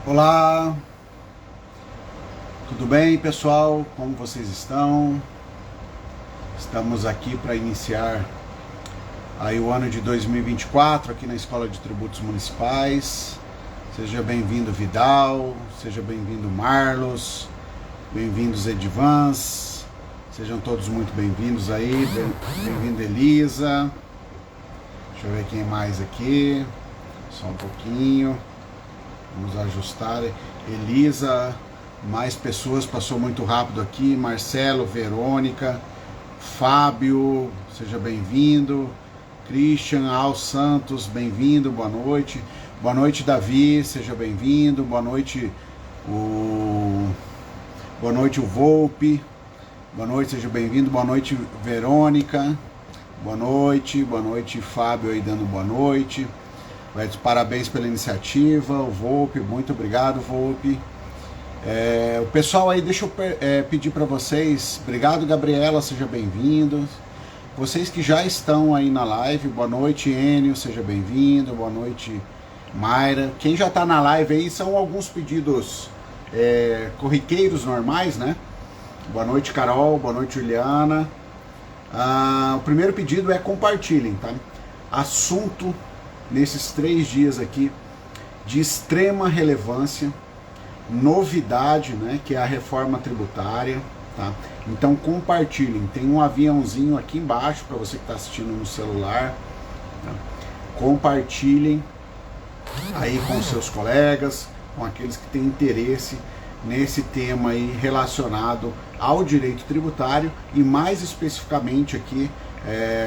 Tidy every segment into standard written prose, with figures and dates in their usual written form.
Olá, tudo bem, pessoal? Como vocês estão? Estamos aqui para iniciar aí o ano de 2024 aqui na Escola de Tributos Municipais. Seja bem-vindo, Vidal, seja bem-vindo, Marlos, bem-vindos, Edivans, sejam todos muito bem-vindos aí, bem-vindo, Elisa. Deixa eu ver quem mais aqui, só um pouquinho. Vamos ajustar. Elisa, mais pessoas, passou muito rápido aqui. Marcelo, Verônica, Fábio, seja bem-vindo. Christian, Al Santos, bem-vindo, boa noite. Boa noite, Davi, seja bem-vindo. Boa noite, o Volpe. Boa noite, seja bem-vindo. Boa noite, Verônica. Boa noite, Fábio aí dando boa noite. Parabéns pela iniciativa, o Volpe, muito obrigado, Volpe. O pessoal aí, deixa eu pedir para vocês, obrigado, Gabriela, seja bem-vindo. Vocês que já estão aí na live, boa noite, Enio, seja bem-vindo, boa noite, Mayra. Quem já está na live aí, são alguns pedidos corriqueiros normais, né? Boa noite, Carol, boa noite, Juliana. O primeiro pedido é compartilhem, tá? Assunto nesses 3 dias aqui de extrema relevância, novidade, né, que é a reforma tributária, tá? Então compartilhem, tem um aviãozinho aqui embaixo para você que está assistindo no celular, tá? Compartilhem aí com seus colegas, com aqueles que têm interesse nesse tema aí relacionado ao direito tributário e mais especificamente aqui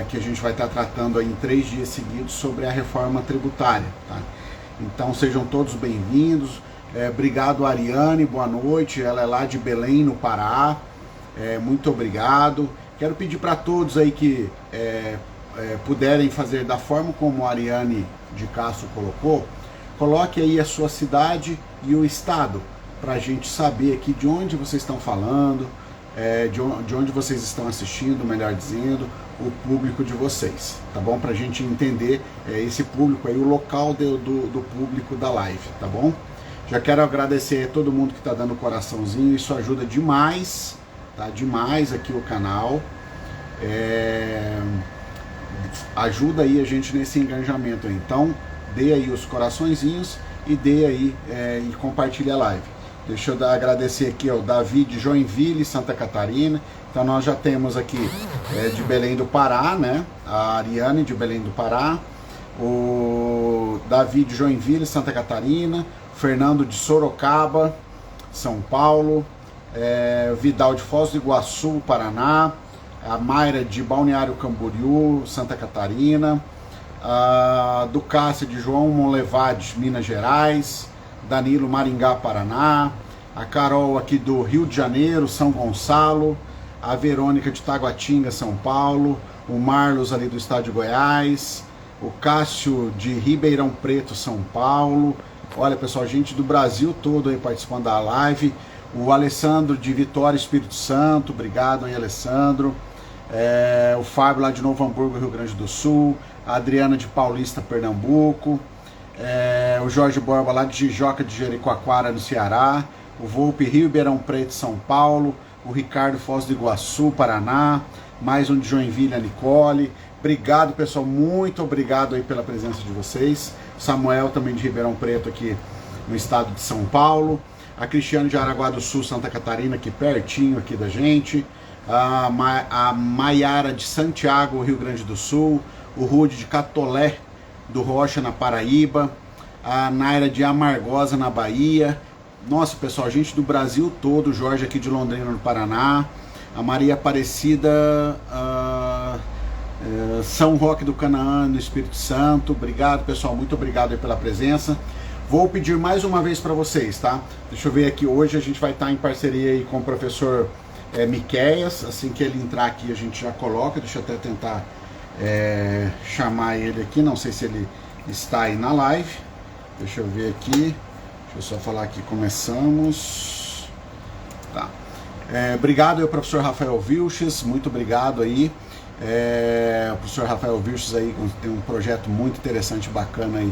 que a gente vai estar tratando aí em 3 dias seguidos sobre a reforma tributária, tá? Então sejam todos bem-vindos. Obrigado, Ariane, boa noite, ela é lá de Belém, no Pará, muito obrigado. Quero pedir para todos aí que puderem fazer da forma como a Ariane de Castro colocou, coloque aí a sua cidade e o estado, para a gente saber aqui de onde vocês estão falando, de onde vocês estão assistindo, melhor dizendo, o público de vocês, tá bom? Pra gente entender esse público aí, o local do público da live, tá bom? Já quero agradecer a todo mundo que tá dando coraçãozinho, isso ajuda demais, tá? Demais aqui o canal, ajuda aí a gente nesse engajamento aí. Então, dê aí os coraçõezinhos e dê aí e compartilhe a live. Deixa eu agradecer aqui o Davi de Joinville, Santa Catarina. Então nós já temos aqui de Belém do Pará, né? A Ariane de Belém do Pará, o Davi de Joinville, Santa Catarina, Fernando de Sorocaba, São Paulo, Vidal de Foz do Iguaçu, Paraná, a Mayra de Balneário Camboriú, Santa Catarina, a Ducássia de João Monlevade, Minas Gerais, Danilo, Maringá, Paraná, a Carol aqui do Rio de Janeiro, São Gonçalo, a Verônica de Taguatinga, São Paulo, o Marlos ali do estado de Goiás, o Cássio de Ribeirão Preto, São Paulo. Olha, pessoal, gente do Brasil todo aí participando da live. O Alessandro de Vitória, Espírito Santo, obrigado aí, Alessandro. O Fábio lá de Novo Hamburgo, Rio Grande do Sul, a Adriana de Paulista, Pernambuco, o Jorge Borba lá de Jijoca de Jericoacoara, no Ceará, o Volpe Ribeirão Preto, São Paulo, o Ricardo Foz do Iguaçu, Paraná, mais um de Joinville, a Nicole. Obrigado, pessoal, muito obrigado aí pela presença de vocês. Samuel também de Ribeirão Preto aqui no estado de São Paulo, a Cristiane de Araguá do Sul, Santa Catarina, aqui pertinho aqui da gente, a Maiara de Santiago, Rio Grande do Sul, o Rude de Catolé do Rocha, na Paraíba, a Naira de Amargosa, na Bahia. Nossa, pessoal, gente do Brasil todo, o Jorge aqui de Londrina, no Paraná, a Maria Aparecida, São Roque do Canaã, no Espírito Santo. Obrigado, pessoal, muito obrigado aí pela presença. Vou pedir mais uma vez para vocês, tá? Deixa eu ver aqui, hoje a gente vai estar em parceria aí com o professor Miqueias. Assim que ele entrar aqui a gente já coloca, deixa eu até tentar chamar ele aqui, não sei se ele está aí na live. Deixa eu ver aqui, deixa eu só falar aqui, começamos. Tá. Obrigado aí, professor Rafael Vilches, muito obrigado aí. O professor Rafael Virtus aí tem um projeto muito interessante, bacana aí,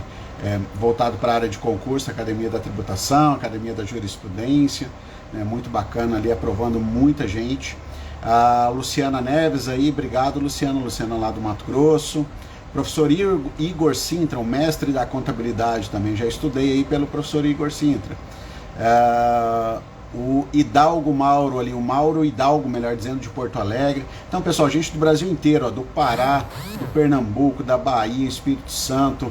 voltado para a área de concurso, Academia da Tributação, Academia da Jurisprudência, muito bacana ali, aprovando muita gente. A Luciana Neves aí, obrigado Luciana lá do Mato Grosso. Professor Igor Sintra, o mestre da contabilidade também, já estudei aí pelo professor Igor Sintra. O Hidalgo Mauro ali, o Mauro Hidalgo, melhor dizendo, de Porto Alegre. Então, pessoal, gente do Brasil inteiro, ó, do Pará, do Pernambuco, da Bahia, Espírito Santo,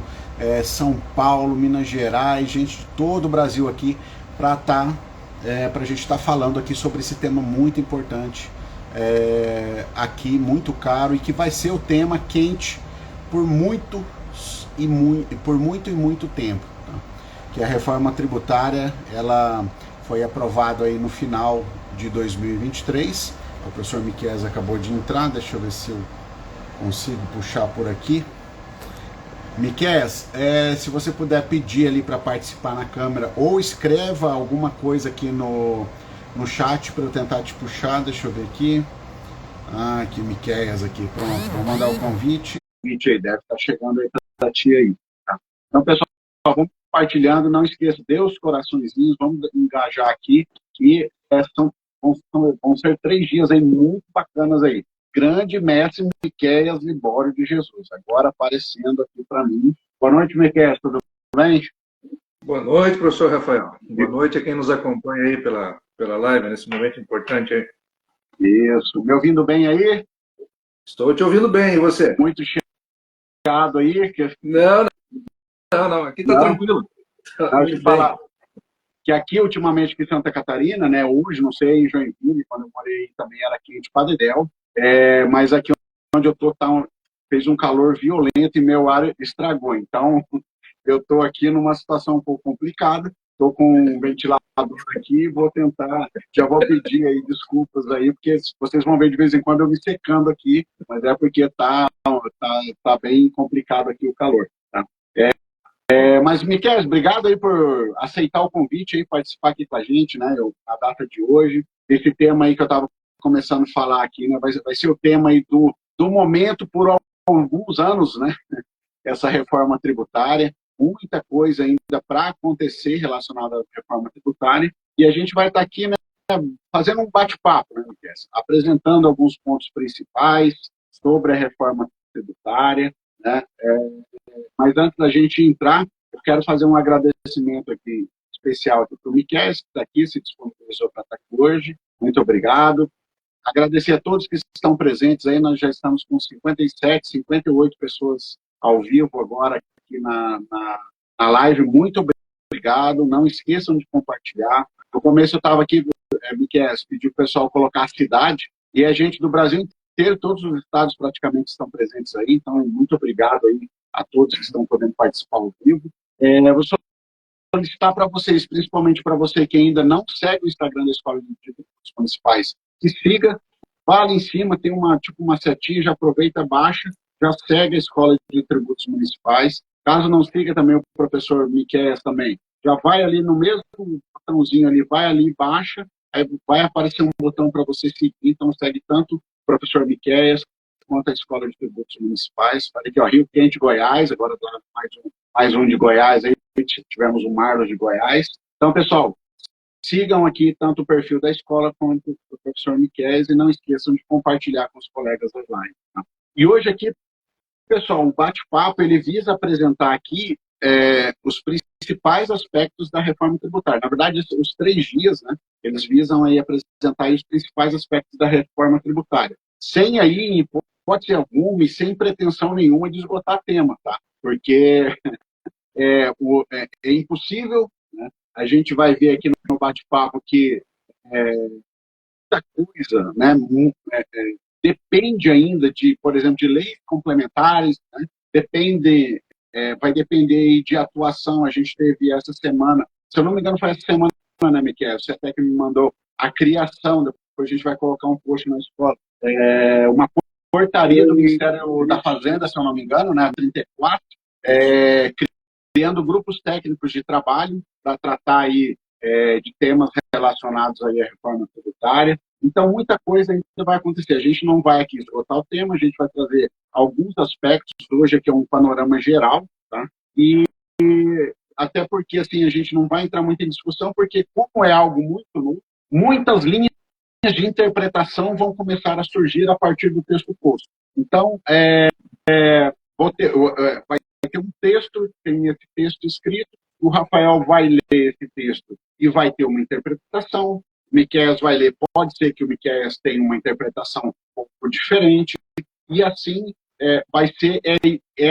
São Paulo, Minas Gerais, gente de todo o Brasil aqui, para a gente estar falando aqui sobre esse tema muito importante, aqui, muito caro, e que vai ser o tema quente por muito e muito tempo, tá? Que a reforma tributária, ela foi aprovado aí no final de 2023. O professor Miqueias acabou de entrar, deixa eu ver se eu consigo puxar por aqui. Miqueias, se você puder pedir ali para participar na câmera, ou escreva alguma coisa aqui no chat para eu tentar te puxar, deixa eu ver aqui. Aqui, Miqueias aqui, pronto, vou mandar o convite. O convite aí deve estar chegando aí para ti aí, tá? Então, pessoal, vamos compartilhando, não esqueça, dê os coraçõezinhos, vamos engajar aqui, que vão ser 3 dias aí muito bacanas aí. Grande mestre Miqueias Libório de Jesus, agora aparecendo aqui para mim. Boa noite, Miqueias, tudo bem? Boa noite, professor Rafael. Boa noite a quem nos acompanha aí pela live, nesse momento importante aí. Isso, me ouvindo bem aí? Estou te ouvindo bem, e você? Muito chiado aí? Não, aqui está tranquilo. Deixa eu falar que aqui, ultimamente, aqui em Santa Catarina, né, hoje, não sei, em Joinville, quando eu morei também era quente para dedéu, mas aqui onde eu tô fez um calor violento e meu ar estragou, então eu tô aqui numa situação um pouco complicada, tô com um ventilador aqui, vou tentar, já vou pedir aí desculpas aí, porque vocês vão ver de vez em quando eu me secando aqui, mas é porque tá bem complicado aqui o calor, tá? Mas, Miqueias, obrigado aí por aceitar o convite aí, participar aqui com a gente, né, na data de hoje. Esse tema aí que eu estava começando a falar aqui, né, vai ser o tema aí do momento por alguns anos, né, essa reforma tributária, muita coisa ainda para acontecer relacionada à reforma tributária, e a gente vai estar aqui, né, fazendo um bate-papo, né, Miqueias, apresentando alguns pontos principais sobre a reforma tributária, né, mas antes da gente entrar, eu quero fazer um agradecimento aqui especial para o Miqueias, que está aqui, se disponibilizou para estar aqui hoje. Muito obrigado. Agradecer a todos que estão presentes aí, nós já estamos com 57, 58 pessoas ao vivo agora aqui na live. Muito obrigado. Não esqueçam de compartilhar. No começo eu estava aqui, Miqueias, pediu o pessoal colocar a cidade, e a gente do Brasil inteiro, todos os estados praticamente estão presentes aí, então muito obrigado aí a todos que estão podendo participar ao vivo. Vou solicitar para vocês, principalmente para você que ainda não segue o Instagram da Escola de Tributos Municipais, que siga, vá lá em cima, tem uma setinha, já aproveita, baixa, já segue a Escola de Tributos Municipais. Caso não siga também o professor Miqueias também, já vai ali no mesmo botãozinho ali, vai ali, baixa, aí vai aparecer um botão para você seguir, então segue tanto o professor Miqueias quanto a Escola de Tributos Municipais. Falei aqui, ó, Rio Quente, Goiás, agora mais um de Goiás, aí tivemos o Marlos de Goiás. Então, pessoal, sigam aqui tanto o perfil da escola quanto do professor Miqueias e não esqueçam de compartilhar com os colegas online. Tá? E hoje aqui, pessoal, um bate-papo, ele visa apresentar aqui os principais aspectos da reforma tributária. Na verdade, os 3 dias, né, eles visam aí apresentar aí os principais aspectos da reforma tributária. Sem aí, hipótese alguma e sem pretensão nenhuma de esgotar tema, tá? Porque é impossível, né? A gente vai ver aqui no bate-papo que muita coisa, né, depende ainda de, por exemplo, de leis complementares, né? Vai depender de atuação. A gente teve essa semana, se eu não me engano foi essa semana, né, Miquel? Você até que me mandou a criação, depois a gente vai colocar um post na escola, uma portaria do Ministério da Fazenda, se eu não me engano, né, 34, criando grupos técnicos de trabalho para tratar aí de temas relacionados aí à reforma tributária. Então, muita coisa ainda vai acontecer. A gente não vai aqui esgotar o tema, a gente vai trazer alguns aspectos. Hoje aqui é um panorama geral, tá? E até porque, assim, a gente não vai entrar muito em discussão, porque como é algo muito novo, muitas linhas de interpretação vão começar a surgir a partir do texto posto. Então, vai ter um texto, tem esse texto escrito, o Rafael vai ler esse texto e vai ter uma interpretação, o Miqueias vai ler, pode ser que o Miqueias tenha uma interpretação um pouco diferente, e assim vai ser,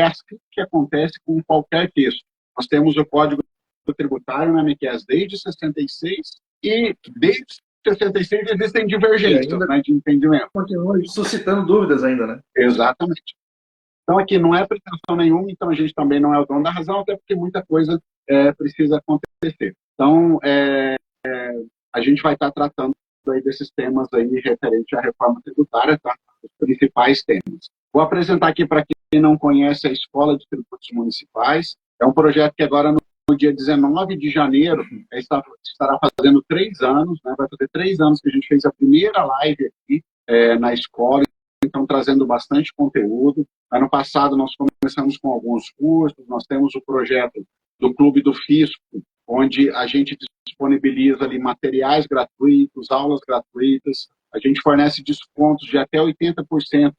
assim que acontece com qualquer texto. Nós temos o Código Tributário, né, Miqueias, desde 66, e desde 66 existem divergências, né, de entendimento. Continua suscitando dúvidas ainda, né? Exatamente. Então, aqui não é pretensão nenhuma, então a gente também não é o dono da razão, até porque muita coisa precisa acontecer. Então, a gente vai estar tratando aí desses temas aí referente à reforma tributária, tá? Os principais temas. Vou apresentar aqui para quem não conhece a Escola de Tributos Municipais. É um projeto que agora, no dia 19 de janeiro, estará fazendo 3 anos, né? Vai fazer 3 anos que a gente fez a primeira live aqui na escola, então trazendo bastante conteúdo. Ano passado nós começamos com alguns cursos, nós temos o projeto do Clube do Fisco, onde a gente disponibiliza ali materiais gratuitos, aulas gratuitas, a gente fornece descontos de até 80%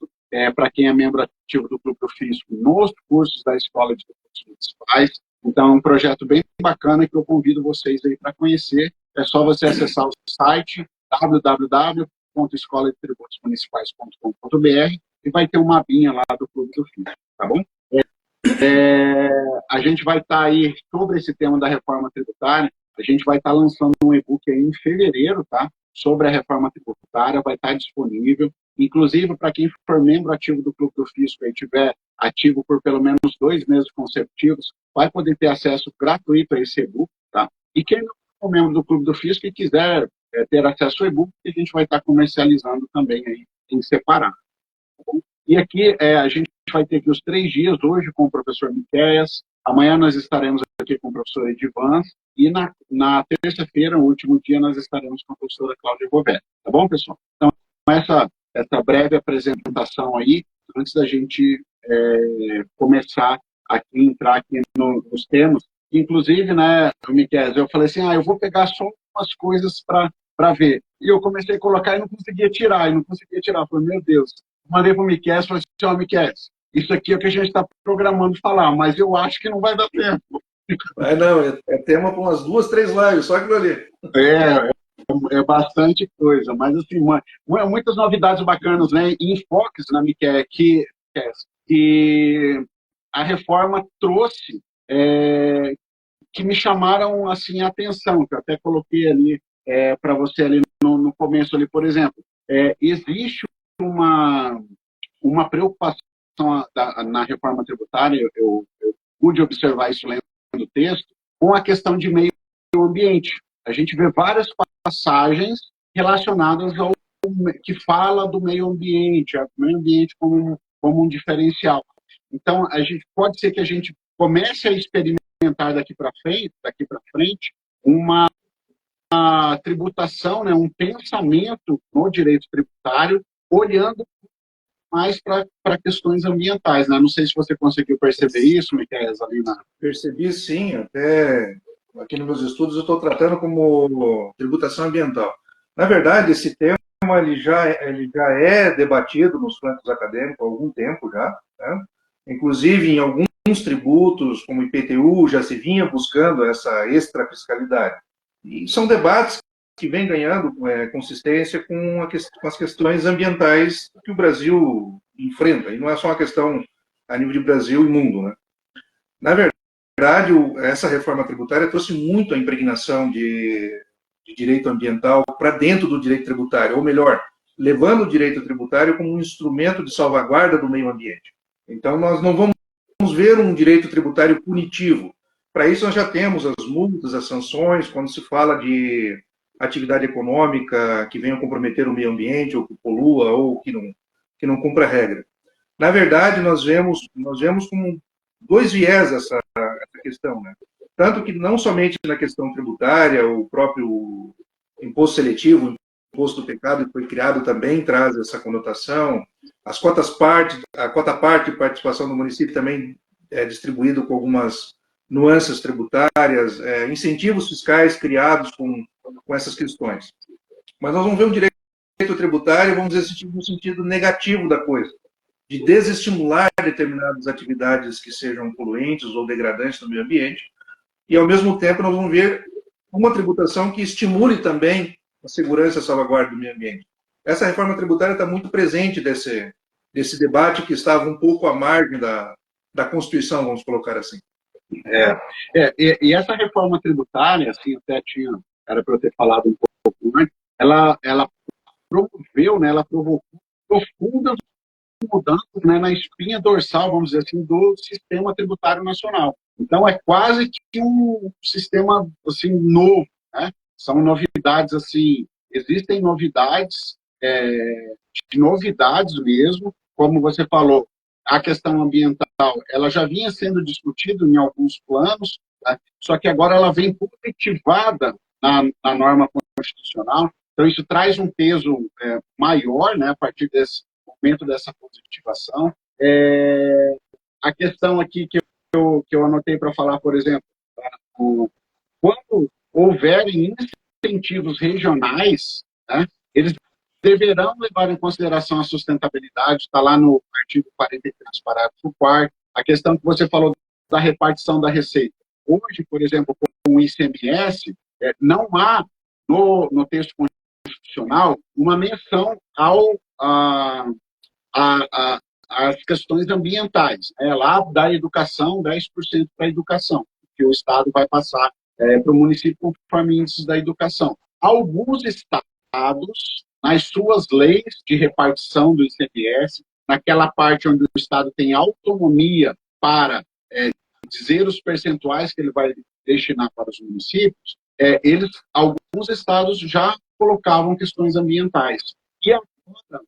para quem é membro ativo do Clube do Fisco nos cursos da Escola de Tributos Municipais. Então, é um projeto bem bacana que eu convido vocês aí para conhecer. É só você acessar o site www.escoladetributos-municipais.com.br e vai ter uma abinha lá do Clube do Fisco, tá bom? A gente vai estar aí sobre esse tema da reforma tributária, a gente vai estar lançando um e-book aí em fevereiro, tá? Sobre a reforma tributária, vai estar disponível. Inclusive, para quem for membro ativo do Clube do Fisco e estiver ativo por pelo menos 2 meses consecutivos, vai poder ter acesso gratuito a esse e-book, tá? E quem não for membro do Clube do Fisco e quiser ter acesso ao e-book, a gente vai estar comercializando também aí em separado. Tá bom? E aqui a gente vai ter aqui os 3 dias, hoje com o professor Miqueias, amanhã nós estaremos aqui com o professor Edivans, e na terça-feira, o último dia, nós estaremos com a professora Cláudia Govet. Tá bom, pessoal? Então, essa breve apresentação aí, antes da gente começar a entrar aqui nos temas. Inclusive, né, Miqueias, eu falei assim, eu vou pegar só umas coisas para ver. E eu comecei a colocar e não conseguia tirar. Eu falei, meu Deus. Mandei para o Miqueias e falei assim, Miqueias, isso aqui é o que a gente está programando falar, mas eu acho que não vai dar tempo. Não, é tema para umas 2, 3 lives, só aquilo ali. É bastante coisa, mas assim, muitas novidades bacanas, né? E enfoques, né, Miqueias, que a reforma trouxe, que me chamaram assim a atenção, que eu até coloquei ali para você ali no começo ali, por exemplo, existe uma preocupação na reforma tributária, eu pude observar isso lendo o texto, com a questão de meio ambiente. A gente vê várias passagens relacionadas que fala do meio ambiente como um diferencial. Então, pode ser que a gente comece a experimentar daqui para frente uma tributação, né, um pensamento no direito tributário, olhando mais para questões ambientais, né? Não sei se você conseguiu perceber isso, Miqueias, ali na... Percebi, sim. Até aqui nos meus estudos eu estou tratando como tributação ambiental. Na verdade, esse tema ele já é debatido nos campos acadêmicos há algum tempo já, né? Inclusive, em alguns tributos, como IPTU, já se vinha buscando essa extrafiscalidade. E são debates que vêm ganhando consistência com as questões ambientais que o Brasil enfrenta. E não é só uma questão a nível de Brasil e mundo, né? Na verdade, essa reforma tributária trouxe muito a impregnação de direito ambiental para dentro do direito tributário, ou melhor, levando o direito tributário como um instrumento de salvaguarda do meio ambiente. Então, nós não vamos ver um direito tributário punitivo. Para isso, nós já temos as multas, as sanções, quando se fala de atividade econômica que venha comprometer o meio ambiente, ou que polua, ou que não cumpra a regra. Na verdade, nós vemos como 2 viés essa questão, né? Tanto que não somente na questão tributária, o próprio imposto seletivo, o imposto do pecado que foi criado também traz essa conotação. As cotas parte, a cota parte de participação do município também é distribuído com algumas nuances tributárias, incentivos fiscais criados com essas questões. Mas nós vamos ver um direito tributário, vamos dizer, no sentido negativo da coisa, de desestimular determinadas atividades que sejam poluentes ou degradantes no meio ambiente, e, ao mesmo tempo, nós vamos ver uma tributação que estimule também a segurança e a salvaguarda do meio ambiente. Essa reforma tributária está muito presente desse debate que estava um pouco à margem da Constituição, vamos colocar assim. E essa reforma tributária, assim, até era para eu ter falado um pouco antes, ela promoveu, né, ela provocou profundas mudanças, né, na espinha dorsal, vamos dizer assim, do sistema tributário nacional. Então, é quase que um sistema, assim, novo, né? São novidades, assim, existem novidades, de novidades mesmo, como você falou, a questão ambiental, ela já vinha sendo discutida em alguns planos, né? Só que agora ela vem positivada na norma constitucional, então isso traz um peso maior, né, a partir desse momento dessa positivação. A questão aqui que eu anotei para falar, por exemplo, quando houverem incentivos regionais, né, eles deverão levar em consideração a sustentabilidade, está lá no artigo 43, parágrafo 4º, a questão que você falou da repartição da receita. Hoje, por exemplo, com o ICMS, não há no texto constitucional uma menção às questões ambientais. Lá da educação, 10% para a educação, que o Estado vai passar para o município conforme índices da educação. Alguns estados, nas suas leis de repartição do ICMS, naquela parte onde o Estado tem autonomia para dizer os percentuais que ele vai destinar para os municípios, alguns estados já colocavam questões ambientais. E agora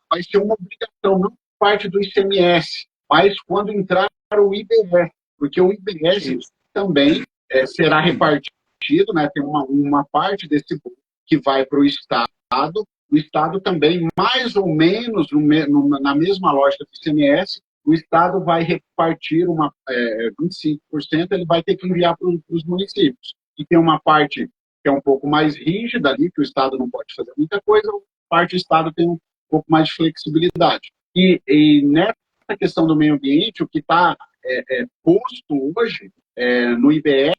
vai ser uma obrigação, não parte do ICMS, mas quando entrar o IBS, porque o IBS também será repartido, né, tem uma parte desse que vai para o Estado também, mais ou menos na mesma lógica do ICMS, o Estado vai repartir 25%, ele vai ter que enviar para os municípios. E tem uma parte que é um pouco mais rígida ali, que o Estado não pode fazer muita coisa, a parte do Estado tem um pouco mais de flexibilidade. E nessa questão do meio ambiente, o que está posto hoje no IBS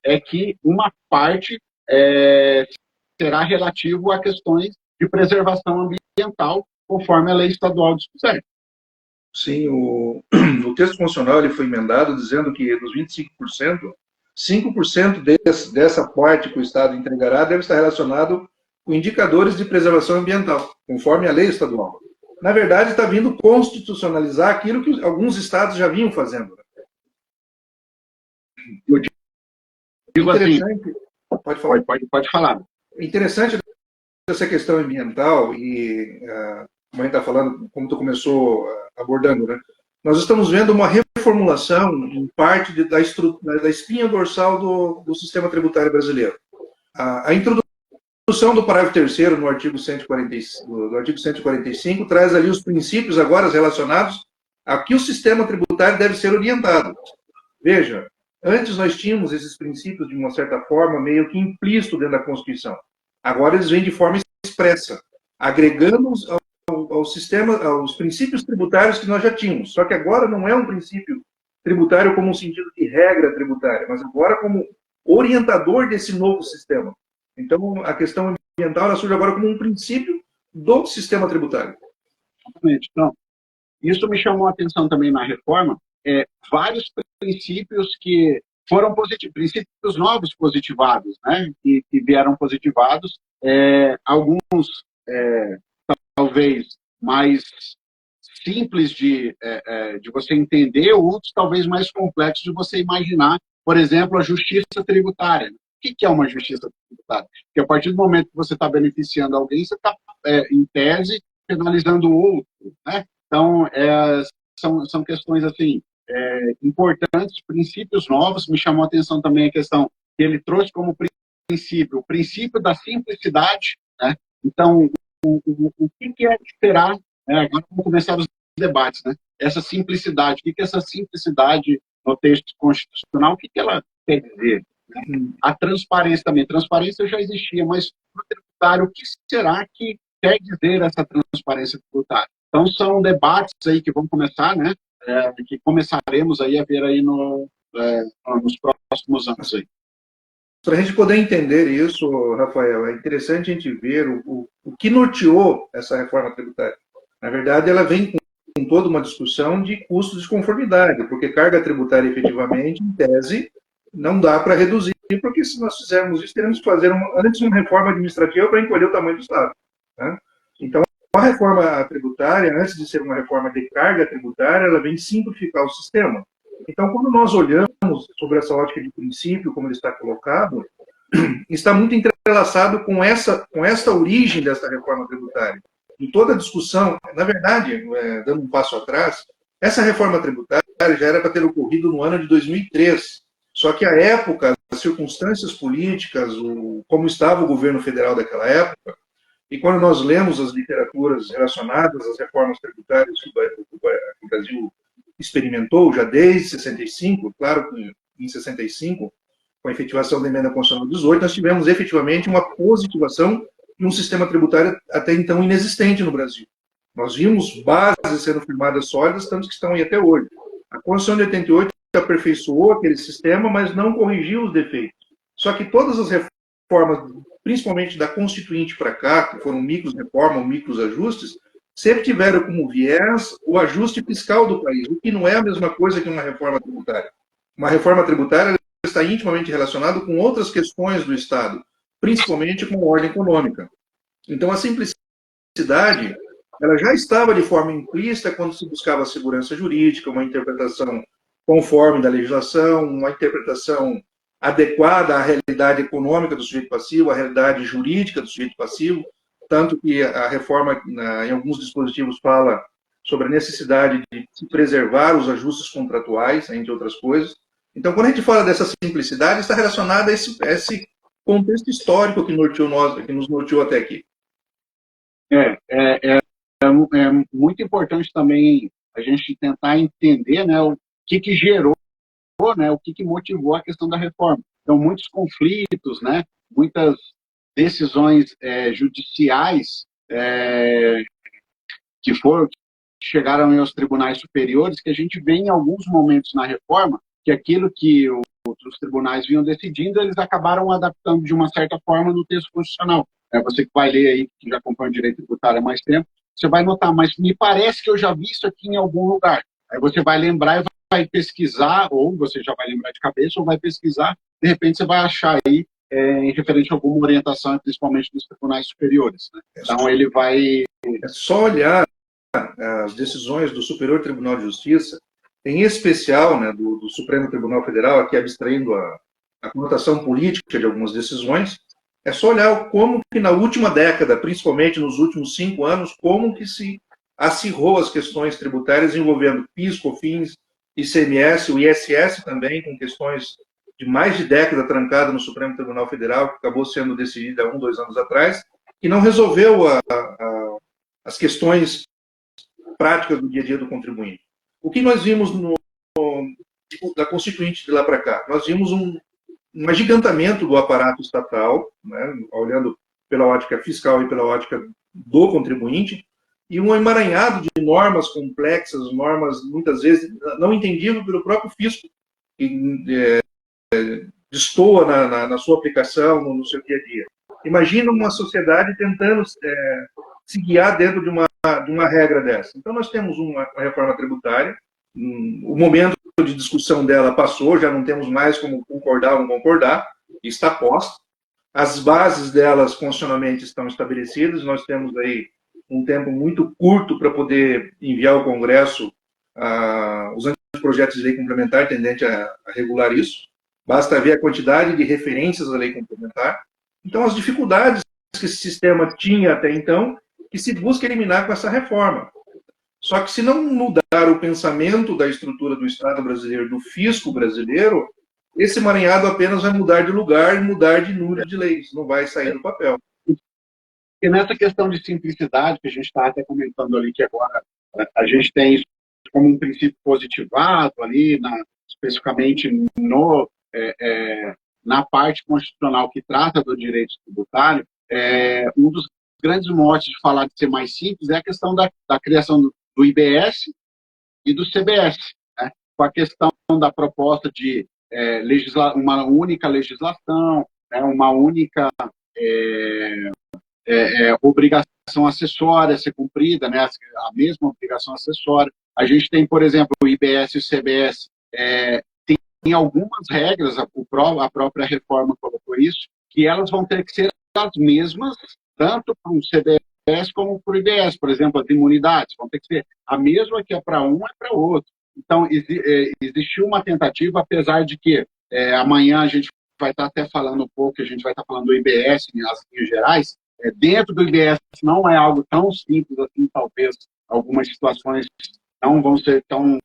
é que uma parte será relativo a questões de preservação ambiental, conforme a lei estadual dispuser. Sim, o texto constitucional ele foi emendado dizendo que dos 25%, 5% dessa parte que o Estado entregará deve estar relacionado com indicadores de preservação ambiental, conforme a lei estadual. Na verdade, está vindo constitucionalizar aquilo que alguns estados já vinham fazendo. Eu digo assim, pode falar. Pode falar. Interessante essa questão ambiental, e como a gente está falando, como tu começou abordando, né? Nós estamos vendo uma reformulação em parte da espinha dorsal do sistema tributário brasileiro. A introdução do parágrafo 3º no artigo 145 traz ali os princípios agora relacionados a que o sistema tributário deve ser orientado. Veja, antes nós tínhamos esses princípios, de uma certa forma, meio que implícito dentro da Constituição. Agora eles vêm de forma expressa, agregando ao sistema, aos princípios tributários que nós já tínhamos. Só que agora não é um princípio tributário como um sentido de regra tributária, mas agora como orientador desse novo sistema. Então, a questão ambiental ela surge agora como um princípio do sistema tributário. Exatamente. Então, isso me chamou a atenção também na reforma, vários princípios que foram positivos, princípios novos positivados, né, que vieram positivados, alguns talvez mais simples de você entender, outros talvez mais complexos de você imaginar, por exemplo, a justiça tributária. O que é uma justiça tributária? Porque a partir do momento que você está beneficiando alguém, você está, em tese, penalizando o outro, né? Então, são questões assim, importantes, princípios novos. Me chamou a atenção também a questão que ele trouxe como princípio, o princípio da simplicidade, né? Então, o que é esperar, né? Agora vamos começar os debates, né? Essa simplicidade, o que é essa simplicidade no texto constitucional, o que ela quer dizer? A transparência também, transparência já existia, mas no tributário, o que será que quer dizer essa transparência tributária? Então, são debates aí que vão começar, né? Que começaremos aí a ver aí nos próximos anos aí. Para a gente poder entender isso, Rafael, é interessante a gente ver o que norteou essa reforma tributária. Na verdade, ela vem com toda uma discussão de custos de conformidade, porque carga tributária, efetivamente, em tese, não dá para reduzir, porque se nós fizermos isso, teremos que fazer antes uma reforma administrativa para encolher o tamanho do Estado, né? Então, a reforma tributária, antes de ser uma reforma de carga tributária, ela vem simplificar o sistema. Então, quando nós olhamos sobre essa ótica de princípio, como ele está colocado, está muito entrelaçado com esta origem dessa reforma tributária. Em toda a discussão, na verdade, dando um passo atrás, essa reforma tributária já era para ter ocorrido no ano de 2003. Só que a época, as circunstâncias políticas, como estava o governo federal daquela época, e quando nós lemos as literaturas relacionadas às reformas tributárias que o Brasil experimentou já desde 65, claro que em 65, com a efetivação da emenda constitucional 18, nós tivemos efetivamente uma positivação de um sistema tributário até então inexistente no Brasil. Nós vimos bases sendo firmadas sólidas, tanto que estão aí até hoje. A Constituição de 88 aperfeiçoou aquele sistema, mas não corrigiu os defeitos. Só que todas as reformas, principalmente da Constituinte para cá, que foram micros reformas, micros ajustes, sempre tiveram como viés o ajuste fiscal do país, o que não é a mesma coisa que uma reforma tributária. Uma reforma tributária está intimamente relacionada com outras questões do Estado, principalmente com a ordem econômica. Então, a simplicidade, ela já estava de forma implícita quando se buscava a segurança jurídica, uma interpretação conforme da legislação, uma interpretação adequada à realidade econômica do sujeito passivo, à realidade jurídica do sujeito passivo, tanto que a reforma, em alguns dispositivos, fala sobre a necessidade de se preservar os ajustes contratuais, entre outras coisas. Então, quando a gente fala dessa simplicidade, está relacionada a esse contexto histórico que nos norteou até aqui. É muito importante também a gente tentar entender, né, o que gerou, né, o que motivou a questão da reforma. Então, muitos conflitos, né, muitas decisões judiciais que chegaram aos tribunais superiores, que a gente vê em alguns momentos na reforma, que aquilo que os tribunais vinham decidindo, eles acabaram adaptando de uma certa forma no texto constitucional. Você que vai ler aí, que já acompanha o direito tributário há mais tempo, você vai notar, mas me parece que eu já vi isso aqui em algum lugar. Aí você vai lembrar e vai pesquisar, ou você já vai lembrar de cabeça, ou vai pesquisar, de repente você vai achar aí em referente a alguma orientação, principalmente dos tribunais superiores, né? Então ele vai... É só olhar as decisões do Superior Tribunal de Justiça, em especial, né, do Supremo Tribunal Federal, aqui abstraindo a conotação política de algumas decisões, é só olhar como que na última década, principalmente nos últimos 5 anos, como que se acirrou as questões tributárias envolvendo PIS, COFINS, ICMS, o ISS também, com questões de mais de década trancada no Supremo Tribunal Federal, que acabou sendo decidida há 1, 2 anos atrás, e não resolveu as questões práticas do dia a dia do contribuinte. O que nós vimos da Constituinte de lá para cá? Nós vimos um agigantamento do aparato estatal, né, olhando pela ótica fiscal e pela ótica do contribuinte, e um emaranhado de normas complexas, normas muitas vezes não entendíveis pelo próprio fisco, que destoa na sua aplicação, no seu dia a dia. Imagina uma sociedade tentando se guiar dentro de uma regra dessa. Então, nós temos uma reforma tributária, o momento de discussão dela passou, já não temos mais como concordar ou não concordar, está posta. As bases delas, constitucionalmente, estão estabelecidas, nós temos aí um tempo muito curto para poder enviar ao Congresso os anteprojetos de lei complementar tendente a regular isso. Basta ver a quantidade de referências à lei complementar. Então, as dificuldades que esse sistema tinha até então, que se busca eliminar com essa reforma. Só que se não mudar o pensamento da estrutura do Estado brasileiro, do fisco brasileiro, esse emaranhado apenas vai mudar de lugar e mudar de número de leis, não vai sair do papel. E nessa questão de simplicidade, que a gente está até comentando ali, que agora a gente tem isso como um princípio positivado ali, especificamente na parte constitucional que trata do direito tributário, um dos grandes motes de falar de ser mais simples é a questão da criação do IBS e do CBS, né? Com a questão da proposta de uma única legislação, né? Uma única obrigação acessória a ser cumprida, né? A mesma obrigação acessória. A gente tem, por exemplo, o IBS e o CBS, tem algumas regras, a própria reforma colocou isso, que elas vão ter que ser as mesmas, tanto para o CBS como para o IBS. Por exemplo, as imunidades vão ter que ser a mesma que é para um, é para outro. Então, existiu uma tentativa, apesar de que amanhã a gente vai estar até falando um pouco, a gente vai estar falando do IBS, nas linhas gerais. Dentro do IBS não é algo tão simples assim, talvez algumas situações não vão ser tão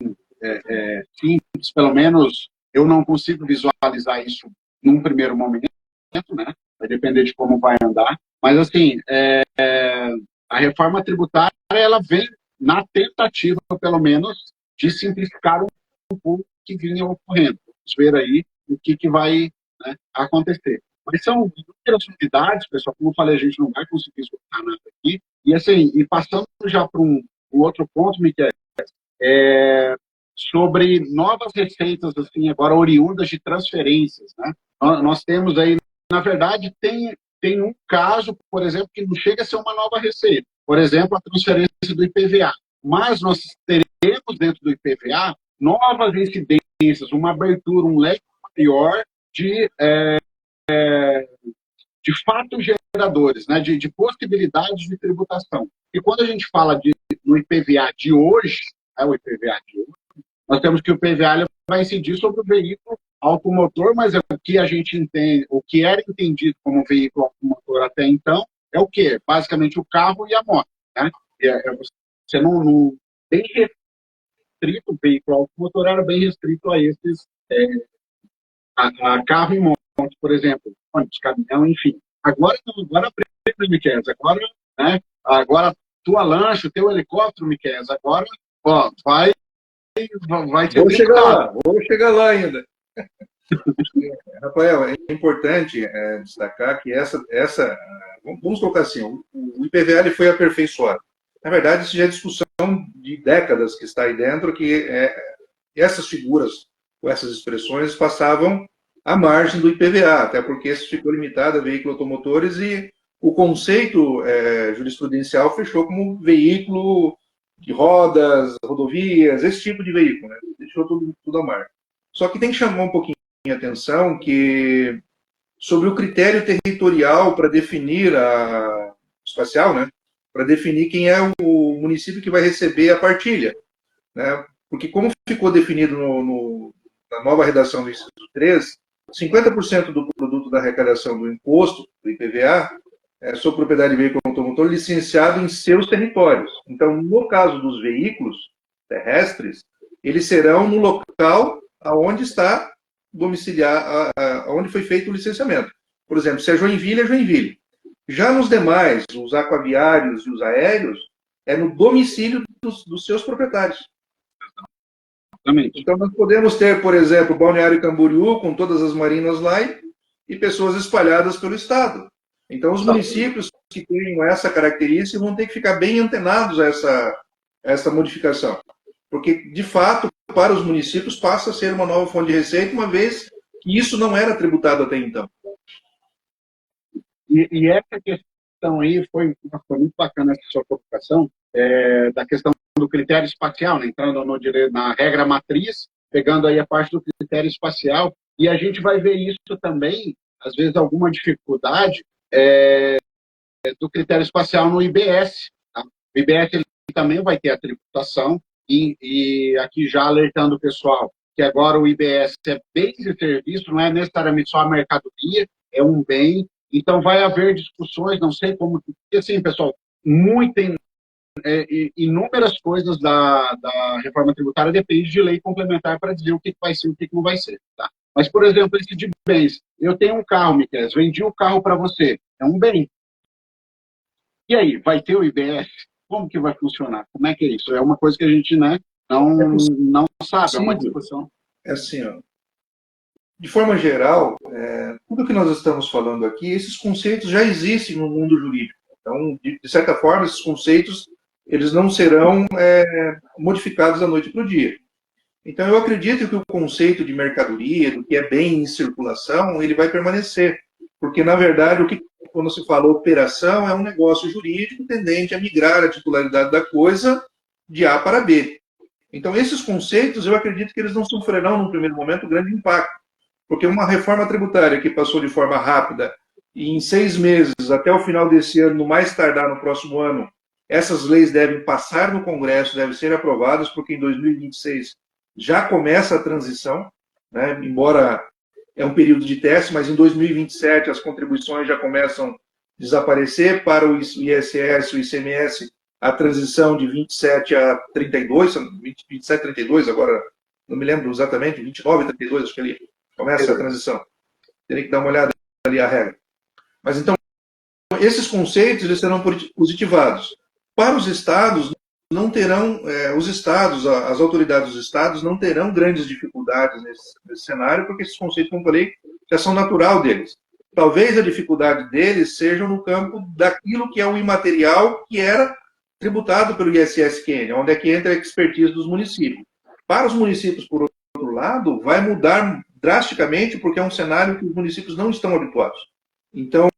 simples, pelo menos eu não consigo visualizar isso num primeiro momento, né? Vai depender de como vai andar. Mas, assim, a reforma tributária, ela vem na tentativa, pelo menos, de simplificar um pouco o que vinha ocorrendo. Vamos ver aí o que vai, né, acontecer. Mas são inúmeras unidades, pessoal, como eu falei, a gente não vai conseguir escutar nada aqui. E, assim, passando já para um outro ponto, Miquel, sobre novas receitas, assim, agora oriundas de transferências, né? Nós temos aí, na verdade, tem um caso, por exemplo, que não chega a ser uma nova receita. Por exemplo, a transferência do IPVA. Mas nós teremos dentro do IPVA novas incidências, uma abertura, um leque maior de fatos geradores, né, de possibilidades de tributação. E quando a gente fala no IPVA de hoje, o IPVA de hoje, nós temos que o IPVA vai incidir sobre o veículo automotor, mas o que a gente entende, o que era entendido como veículo automotor até então, é o quê? Basicamente o carro e a moto, né? Você não bem restrito, o veículo automotor era bem restrito a esses a carro e moto, por exemplo, ônibus, caminhão, enfim. Agora Miquel, né? Agora tua lancha, teu helicóptero, Miquel, agora, ó, vai ser vou chegar lá ainda. Rafael, é importante destacar que vamos colocar assim, o IPVA ele foi aperfeiçoado. Na verdade, isso já é discussão de décadas que está aí dentro, que essas figuras, ou essas expressões, passavam à margem do IPVA, até porque isso ficou limitado a veículos automotores e o conceito jurisprudencial fechou como veículo de rodas, rodovias, esse tipo de veículo, né? Deixou tudo à margem. Só que tem que chamar um pouquinho a atenção que sobre o critério territorial para definir espacial, né? Para definir quem é o município que vai receber a partilha, né? Porque como ficou definido na nova redação do inciso 3, 50% do produto da arrecadação do imposto, do IPVA, sobre propriedade de veículo automotor licenciado em seus territórios. Então, no caso dos veículos terrestres, eles serão no local aonde está domiciliar, aonde foi feito o licenciamento. Por exemplo, se é Joinville, é Joinville. Já nos demais, os aquaviários e os aéreos, é no domicílio dos seus proprietários. Então, nós podemos ter, por exemplo, Balneário Camboriú, com todas as marinas lá, e pessoas espalhadas pelo estado. Então, os municípios que tenham essa característica vão ter que ficar bem antenados a essa modificação. Porque, de fato, para os municípios passa a ser uma nova fonte de receita, uma vez que isso não era tributado até então. E essa questão aí foi muito bacana, essa sua colocação, da questão do critério espacial, né? Entrando na regra matriz, pegando aí a parte do critério espacial, e a gente vai ver isso também, às vezes, alguma dificuldade do critério espacial no IBS. Tá? O IBS ele também vai ter a tributação, e aqui já alertando o pessoal que agora o IBS é bens e serviço, não é necessariamente só a mercadoria, é um bem. Então vai haver discussões, não sei como, porque assim, pessoal, inúmeras coisas da reforma tributária dependem de lei complementar para dizer o que vai ser e o que não vai ser. Tá? Mas, por exemplo, esse de bens. Eu tenho um carro, Miquel, vendi o carro para você. É um bem. E aí, vai ter o IBS? Como que vai funcionar? Como é que é isso? É uma coisa que a gente, né, não sabe, é uma discussão. É assim, ó. De forma geral, tudo que nós estamos falando aqui, esses conceitos já existem no mundo jurídico. Então, de certa forma, esses conceitos eles não serão modificados da noite para o dia. Então, eu acredito que o conceito de mercadoria, do que é bem em circulação, ele vai permanecer. Porque, na verdade, quando se fala operação, é um negócio jurídico tendente a migrar a titularidade da coisa de A para B. Então, esses conceitos, eu acredito que eles não sofrerão, num primeiro momento, grande impacto. Porque uma reforma tributária que passou de forma rápida e em 6 meses, até o final desse ano, no mais tardar no próximo ano, essas leis devem passar no Congresso, devem ser aprovadas, porque em 2026 já começa a transição, né? Embora é um período de teste, mas em 2027 as contribuições já começam a desaparecer para o ISS, o ICMS, a transição de 27 a 32, 27 a 32, agora não me lembro exatamente, 29 a 32, acho que ali começa a transição. Teria que dar uma olhada ali a regra. Mas então, esses conceitos eles serão positivados. Para os estados, não terão, os estados, as autoridades dos estados não terão grandes dificuldades nesse cenário, porque esses conceitos, como eu falei, já são natural deles. Talvez a dificuldade deles seja no campo daquilo que é o imaterial que era tributado pelo ISS-QN, onde é que entra a expertise dos municípios. Para os municípios, por outro lado, vai mudar drasticamente, porque é um cenário que os municípios não estão habituados. Então,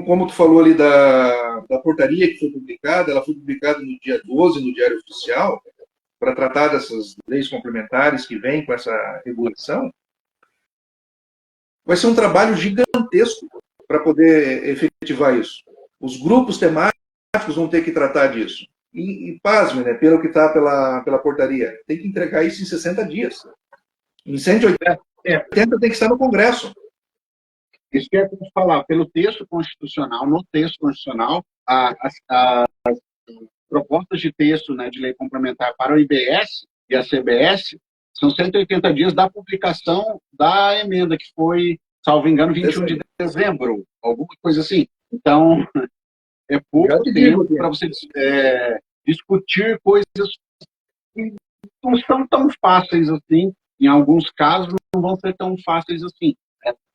como tu falou ali da portaria que foi publicada, ela foi publicada no dia 12 no Diário Oficial, para tratar dessas leis complementares que vêm com essa regulação, vai ser um trabalho gigantesco para poder efetivar isso. Os grupos temáticos vão ter que tratar disso. E pasme, né, pelo que está pela portaria, tem que entregar isso em 60 dias. Em 180 tem que estar no Congresso. Isso que é como falar, pelo texto constitucional, no texto constitucional, as propostas de texto, né, de lei complementar para o IBS e a CBS são 180 dias da publicação da emenda, que foi, salvo engano, 21 de dezembro, alguma coisa assim. Então, é pouco tempo para você discutir coisas que não são tão fáceis assim. Em alguns casos, não vão ser tão fáceis assim.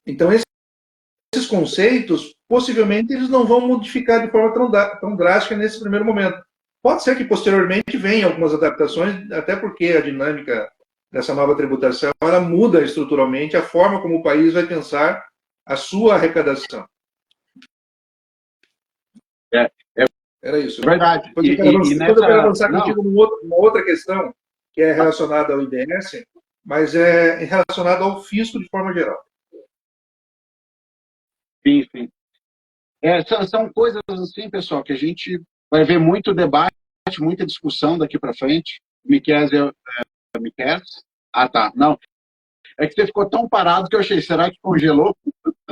Então, esses conceitos, possivelmente, eles não vão modificar de forma tão drástica nesse primeiro momento. Pode ser que, posteriormente, venham algumas adaptações, até porque a dinâmica dessa nova tributação ela muda estruturalmente a forma como o país vai pensar a sua arrecadação. Era isso. Verdade. Depois eu quero avançar contigo numa outra questão, que é relacionada ao IBS, mas é relacionada ao fisco de forma geral. Sim, sim. São coisas assim, pessoal, que a gente vai ver muito debate, muita discussão daqui para frente. Miquel, tá. Não. É que você ficou tão parado que eu achei, será que congelou?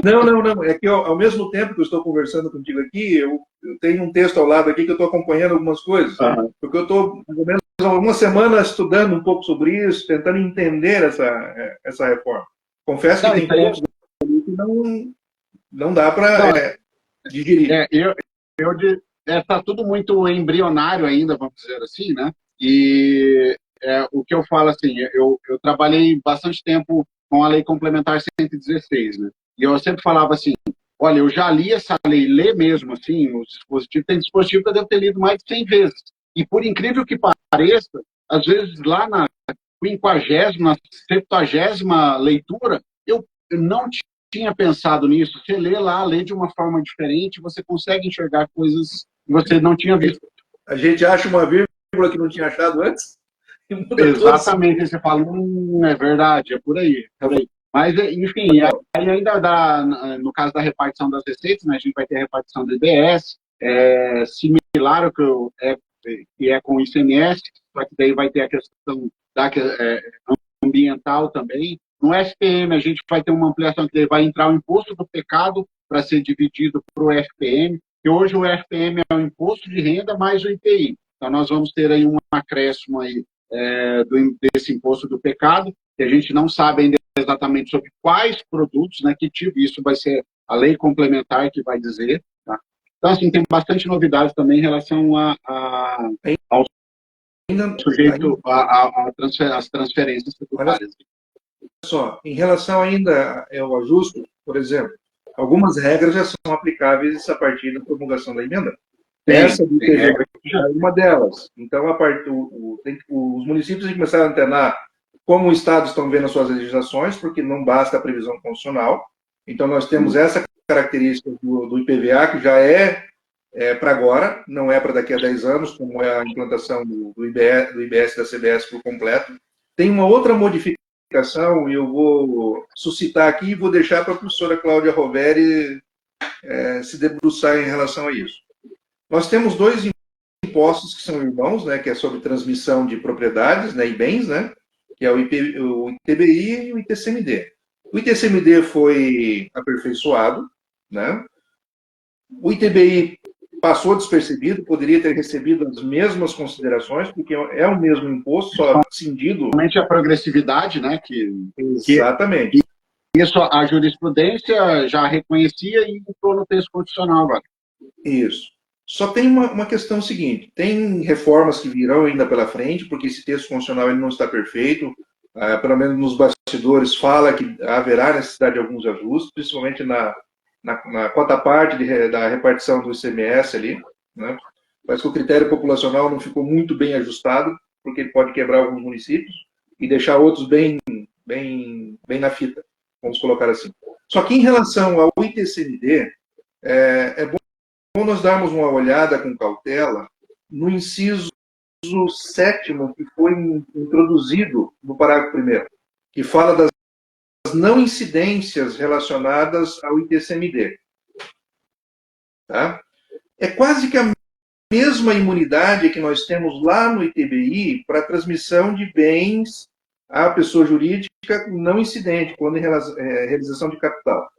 Não. É que ao mesmo tempo que eu estou conversando contigo aqui, eu tenho um texto ao lado aqui que eu estou acompanhando algumas coisas. Uhum. Porque eu estou, mais ou menos, algumas semanas estudando um pouco sobre isso, tentando entender essa reforma. Confesso que tem pontos que não dá para digerir. Está tudo muito embrionário ainda, vamos dizer assim, né? E o que eu falo assim, eu trabalhei bastante tempo com a Lei Complementar 116, né? E eu sempre falava assim, olha, eu já li essa lei, lê mesmo, assim, os dispositivos, tem dispositivo que eu devo ter lido mais de 100 vezes. E por incrível que pareça, às vezes lá na 50ª, 70ª leitura, eu não tinha pensado nisso. Você lê lá a lei de uma forma diferente, você consegue enxergar coisas que você não tinha visto. A gente acha uma vírgula que não tinha achado antes? Exatamente, você fala, é verdade, é por aí. Mas, enfim, aí ainda no caso da repartição das receitas, né, a gente vai ter a repartição do IBS, similar ao que é com o ICMS, só que daí vai ter a questão ambiental também. No FPM, a gente vai ter uma ampliação que vai entrar o imposto do pecado para ser dividido para o FPM. que hoje o FPM é o imposto de renda mais o IPI. Então, nós vamos ter aí um acréscimo aí, desse imposto do pecado, que a gente não sabe ainda exatamente sobre quais produtos, né, que tipo, isso vai ser a lei complementar que vai dizer. Tá? Então, assim, tem bastante novidades também em relação ao sujeito às transferências tributárias. Só, em relação ainda ao ajuste, por exemplo, algumas regras já são aplicáveis a partir da promulgação da emenda. Essa do IPVA é uma delas. Então, os municípios têm que começar a antenar como o Estado estão vendo as suas legislações, porque não basta a previsão constitucional. Então, nós temos essa característica do IPVA, que já é para agora, não é para daqui a 10 anos, como é a implantação do IBS da CBS por completo. Tem uma outra modificação, e eu vou suscitar aqui e vou deixar para a professora Cláudia Roveri se debruçar em relação a isso. Nós temos dois impostos que são irmãos, né, que é sobre transmissão de propriedades, né, e bens, né, que é o ITBI e o ITCMD. O ITCMD foi aperfeiçoado, né? O ITBI passou despercebido, poderia ter recebido as mesmas considerações, porque é o mesmo imposto, só cindido. Realmente a progressividade, né? Exatamente. Isso a jurisprudência já reconhecia e entrou no texto constitucional agora. Isso. Só tem uma questão seguinte, tem reformas que virão ainda pela frente, porque esse texto constitucional ele não está perfeito, pelo menos nos bastidores fala que haverá necessidade de alguns ajustes, principalmente na cota parte da repartição do ICMS ali, né? Parece que o critério populacional não ficou muito bem ajustado, porque ele pode quebrar alguns municípios e deixar outros bem na fita, vamos colocar assim. Só que em relação ao ITCMD, é bom nós darmos uma olhada com cautela no inciso 7º que foi introduzido no parágrafo 1º, que fala das não incidências relacionadas ao ITCMD. Tá? É quase que a mesma imunidade que nós temos lá no ITBI para transmissão de bens à pessoa jurídica não incidente, quando em realização de capital.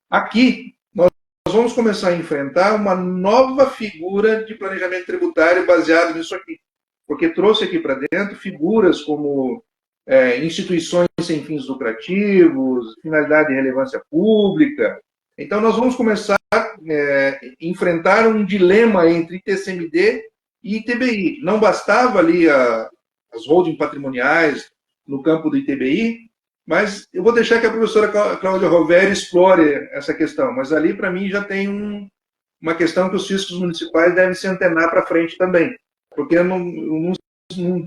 Aqui, nós vamos começar a enfrentar uma nova figura de planejamento tributário baseado nisso aqui, porque trouxe aqui para dentro figuras como instituições sem fins lucrativos, finalidade de relevância pública. Então, nós vamos começar a enfrentar um dilema entre ITCMD e ITBI. Não bastava ali as holding patrimoniais no campo do ITBI, mas eu vou deixar que a professora Cláudia Roveri explore essa questão. Mas ali, para mim, já tem uma questão que os fiscos municipais devem se antenar para frente também. Porque num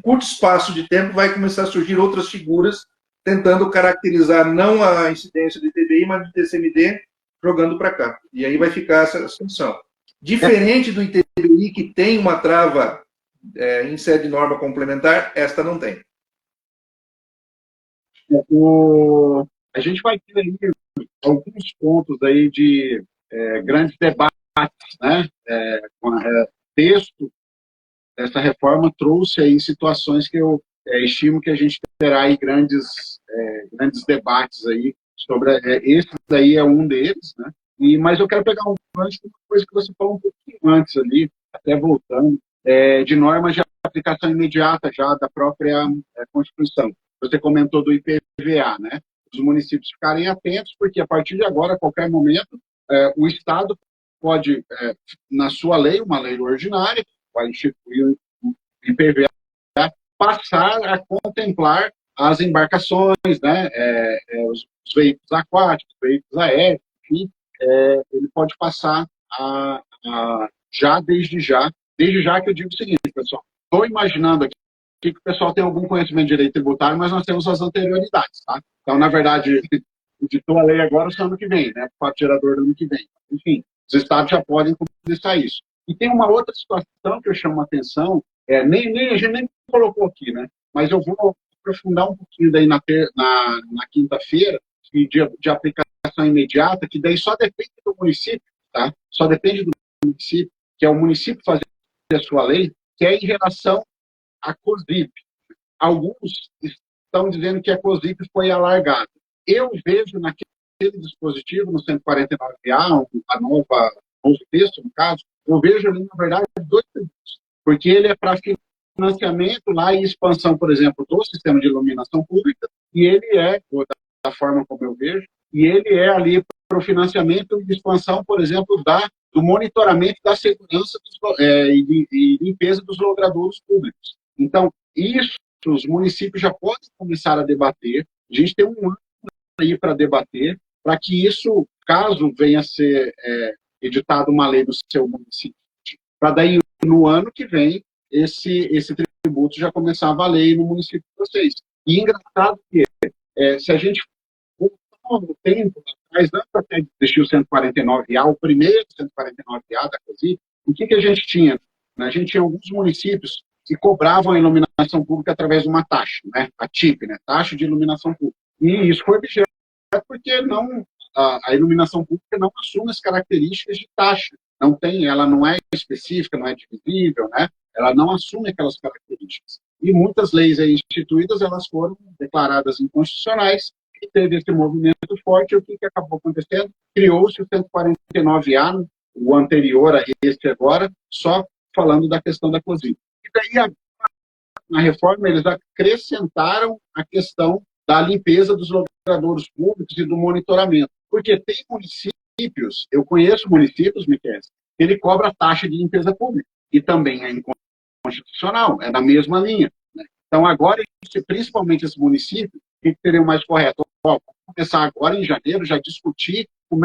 curto espaço de tempo vai começar a surgir outras figuras tentando caracterizar não a incidência do ITBI, mas do ITCMD, jogando para cá. E aí vai ficar essa situação. Diferente do ITBI, que tem uma trava em sede de norma complementar, esta não tem. A gente vai ter aí alguns pontos aí de grandes debates, né? Texto dessa reforma trouxe aí situações que eu estimo que a gente terá aí grandes debates aí sobre esse daí é um deles, né? Mas eu quero pegar um gancho de uma coisa que você falou um pouquinho antes ali, até voltando, de normas de aplicação imediata já da própria Constituição. Você comentou do IPVA, né? Os municípios ficarem atentos, porque a partir de agora, a qualquer momento, o Estado pode, na sua lei, uma lei ordinária, vai instituir o IPVA, passar a contemplar as embarcações, né? Os veículos aquáticos, veículos aéreos, enfim, ele pode passar desde já que eu digo o seguinte, pessoal, estou imaginando aqui que o pessoal tem algum conhecimento de direito tributário, mas nós temos as anterioridades, tá? Então, na verdade, editou a lei agora só ano que vem, né? O fato gerador do ano que vem. Enfim, os estados já podem começar isso. E tem uma outra situação que eu chamo a atenção, a gente nem colocou aqui, né? Mas eu vou aprofundar um pouquinho daí na quinta-feira, de aplicação imediata, que daí só depende do município, tá? Só depende do município, que é o município fazer a sua lei, que é em relação a COSIP. Alguns estão dizendo que a COSIP foi alargada. Eu vejo naquele dispositivo, no 149A, a nova novo texto, no caso, eu vejo ali, na verdade, dois tributos. Porque ele é para financiamento lá e expansão, por exemplo, do sistema de iluminação pública, e ele é, da forma como eu vejo, e ele é ali para o financiamento e expansão, por exemplo, do monitoramento da segurança e limpeza dos logradouros públicos. Então, isso os municípios já podem começar a debater. A gente tem um ano aí para debater, para que isso, caso venha a ser editada uma lei do seu município, para daí, no ano que vem, esse tributo já começar a valer no município de vocês. E engraçado que, se a gente voltar no tempo, atrás, antes até de existir o 149A, o primeiro 149A da COSI, o que a gente tinha? A gente tinha alguns municípios que cobravam a iluminação pública através de uma taxa, né? A TIP, né? Taxa de iluminação pública. E isso foi objeto porque não, a iluminação pública não assume as características de taxa. Não tem, ela não é específica, não é divisível, né? Ela não assume aquelas características. E muitas leis aí instituídas, elas foram declaradas inconstitucionais, e teve esse movimento forte, e o que acabou acontecendo? Criou-se o 149A, o anterior a esse agora, só falando da questão da COSI. E daí, na reforma, eles acrescentaram a questão da limpeza dos logradouros públicos e do monitoramento. Porque tem municípios, eu conheço municípios, Miquel, que ele cobra taxa de limpeza pública, e também é inconstitucional, é da mesma linha. Né? Então, agora, principalmente esses municípios, o que seria o mais correto? Vamos começar agora, em janeiro, já discutir como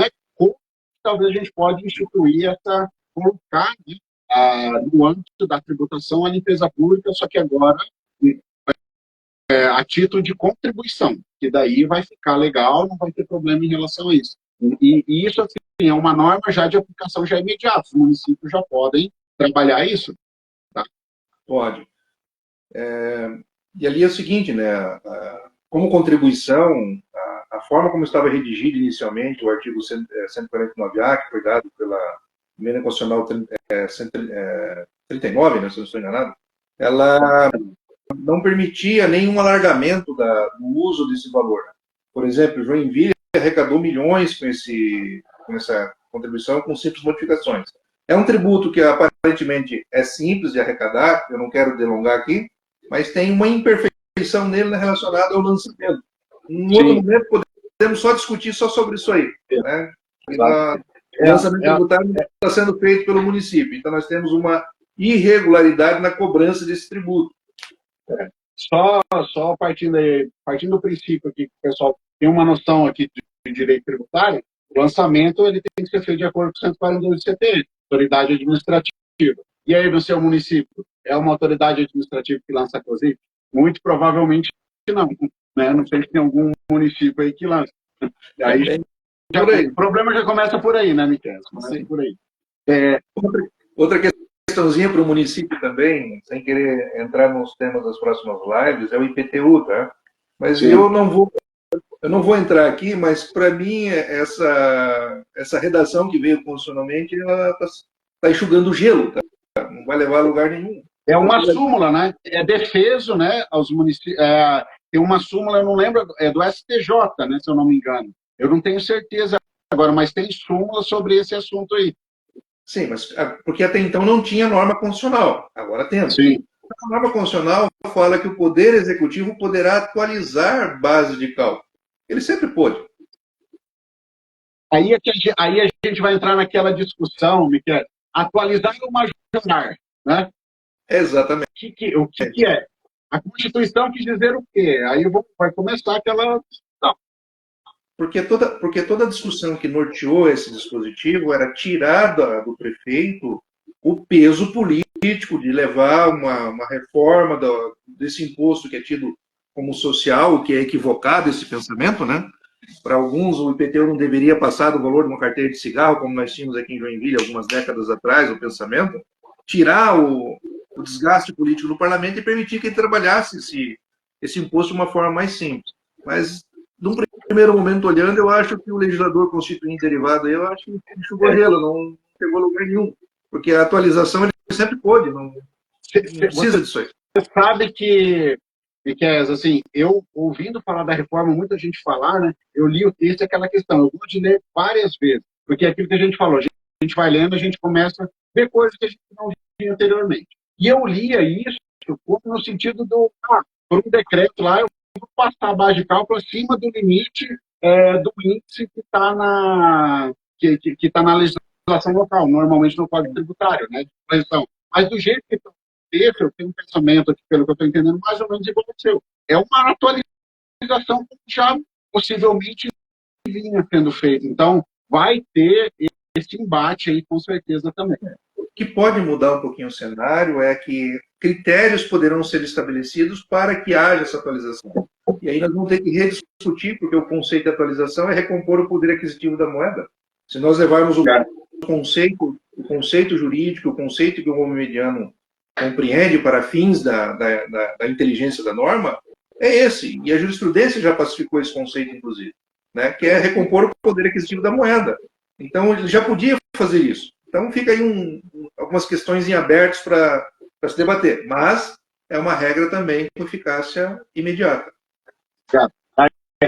talvez a gente pode instituir colocar, né, no âmbito da tributação a limpeza pública, só que agora a título de contribuição, que daí vai ficar legal, não vai ter problema em relação a isso. E isso, assim, é uma norma já de aplicação já imediata, os municípios já podem trabalhar isso. Tá? Pode. E ali é o seguinte, né, como contribuição, a forma como estava redigido inicialmente o artigo 149A, que foi dado pela Emenda Constitucional 39, né, se eu não estou enganado, ela não permitia nenhum alargamento do uso desse valor. Por exemplo, Joinville arrecadou milhões com essa contribuição com simples modificações. É um tributo que aparentemente é simples de arrecadar, eu não quero delongar aqui, mas tem uma imperfeição nele relacionada ao lançamento. Em outro momento, podemos só discutir só sobre isso aí. Né? O lançamento tributário não está sendo feito pelo município, então nós temos uma irregularidade na cobrança desse tributo. Só partindo do princípio aqui que o pessoal tem uma noção aqui de direito tributário, o lançamento ele tem que ser feito de acordo com o 142 do CTN, autoridade administrativa. E aí, no seu município, é uma autoridade administrativa que lança a COSIP? Muito provavelmente não. Né? Não sei se tem algum município aí que lança. Aí, o problema já começa por aí, né, Miquel? Começa por aí. Outra questãozinha para o município também, sem querer entrar nos temas das próximas lives, é o IPTU, tá? Mas eu não vou entrar aqui, mas para mim essa redação que veio constitucionalmente, ela está enxugando o gelo, tá? Não vai levar a lugar nenhum. É uma súmula, né? É defeso, né, aos municípios. Tem uma súmula, eu não lembro, é do STJ, né, se eu não me engano. Eu não tenho certeza agora, mas tem súmula sobre esse assunto aí. Sim, mas porque até então não tinha norma constitucional. Agora temos. Sim. A norma constitucional fala que o Poder Executivo poderá atualizar base de cálculo. Ele sempre pôde. Aí a gente vai entrar naquela discussão, Miquel, atualizar ou majorar, né? Exatamente. O que é? A Constituição quis dizer o quê? Aí vai começar aquela... Não. Porque toda a discussão que norteou esse dispositivo era tirar do prefeito o peso político de levar uma reforma desse imposto que é tido como social, o que é equivocado esse pensamento, né? Para alguns, o IPTU não deveria passar do valor de uma carteira de cigarro, como nós tínhamos aqui em Joinville algumas décadas atrás, o pensamento. Tirar o desgaste político no parlamento e permitir que ele trabalhasse esse imposto de uma forma mais simples. Mas, num primeiro momento, olhando, eu acho que o legislador constituinte derivado, eu acho que enxugou gelo, não pegou lugar nenhum. Porque a atualização ele sempre pode, não precisa disso aí. Você sabe que assim, eu ouvindo falar da reforma, muita gente falar, né? Eu li o texto e aquela questão, eu vou te ler várias vezes, porque é aquilo que a gente falou, a gente vai lendo, a gente começa a ver coisas que a gente não via anteriormente. E eu lia isso no sentido por um decreto lá, eu vou passar a base de cálculo acima do limite do índice que está na legislação local, normalmente no Código Tributário, né, de correção. Mas do jeito que está eu tenho um pensamento aqui, pelo que eu estou entendendo, mais ou menos igual ao seu. É uma atualização que já possivelmente vinha sendo feita. Então, vai ter esse embate aí, com certeza, também. O que pode mudar um pouquinho o cenário é que critérios poderão ser estabelecidos para que haja essa atualização. E aí nós vamos ter que rediscutir, porque o conceito de atualização é recompor o poder aquisitivo da moeda. Se nós levarmos o conceito jurídico, o conceito que o homem mediano compreende para fins da inteligência da norma, é esse. E a jurisprudência já pacificou esse conceito, inclusive, né, que é recompor o poder aquisitivo da moeda. Então, ele já podia fazer isso. Então, fica aí algumas questões em abertos para se debater. Mas é uma regra também com eficácia imediata.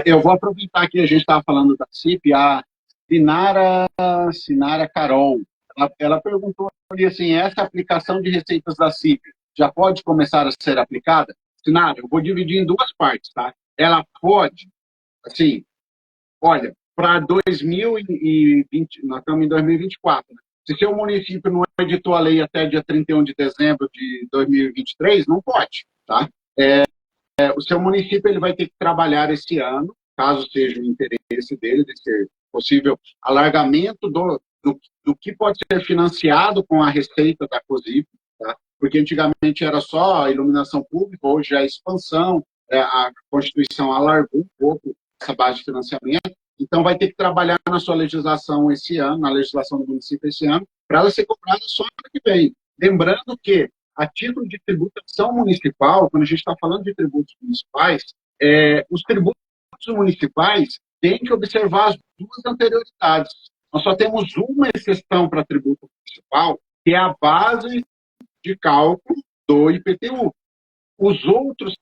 Eu vou aproveitar que a gente estava falando da CIP, a Sinara Carol. Ela perguntou assim, essa aplicação de receitas da CIP já pode começar a ser aplicada? Sinara, eu vou dividir em duas partes, tá? Ela pode, assim, olha, para 2020, nós estamos em 2024, né? Se seu município não editou a lei até dia 31 de dezembro de 2023, não pode, tá? O seu município ele vai ter que trabalhar esse ano, caso seja o interesse dele, de ser possível alargamento do que pode ser financiado com a receita da COSIP, tá? Porque antigamente era só a iluminação pública, hoje a expansão, a Constituição alargou um pouco essa base de financiamento, então vai ter que trabalhar na sua legislação esse ano, na legislação do município esse ano, para ela ser cobrada só ano que vem. Lembrando que, a título de tributação municipal, quando a gente está falando de tributos municipais, os tributos municipais têm que observar as duas anterioridades. Nós só temos uma exceção para tributo municipal, que é a base de cálculo do IPTU. Os outros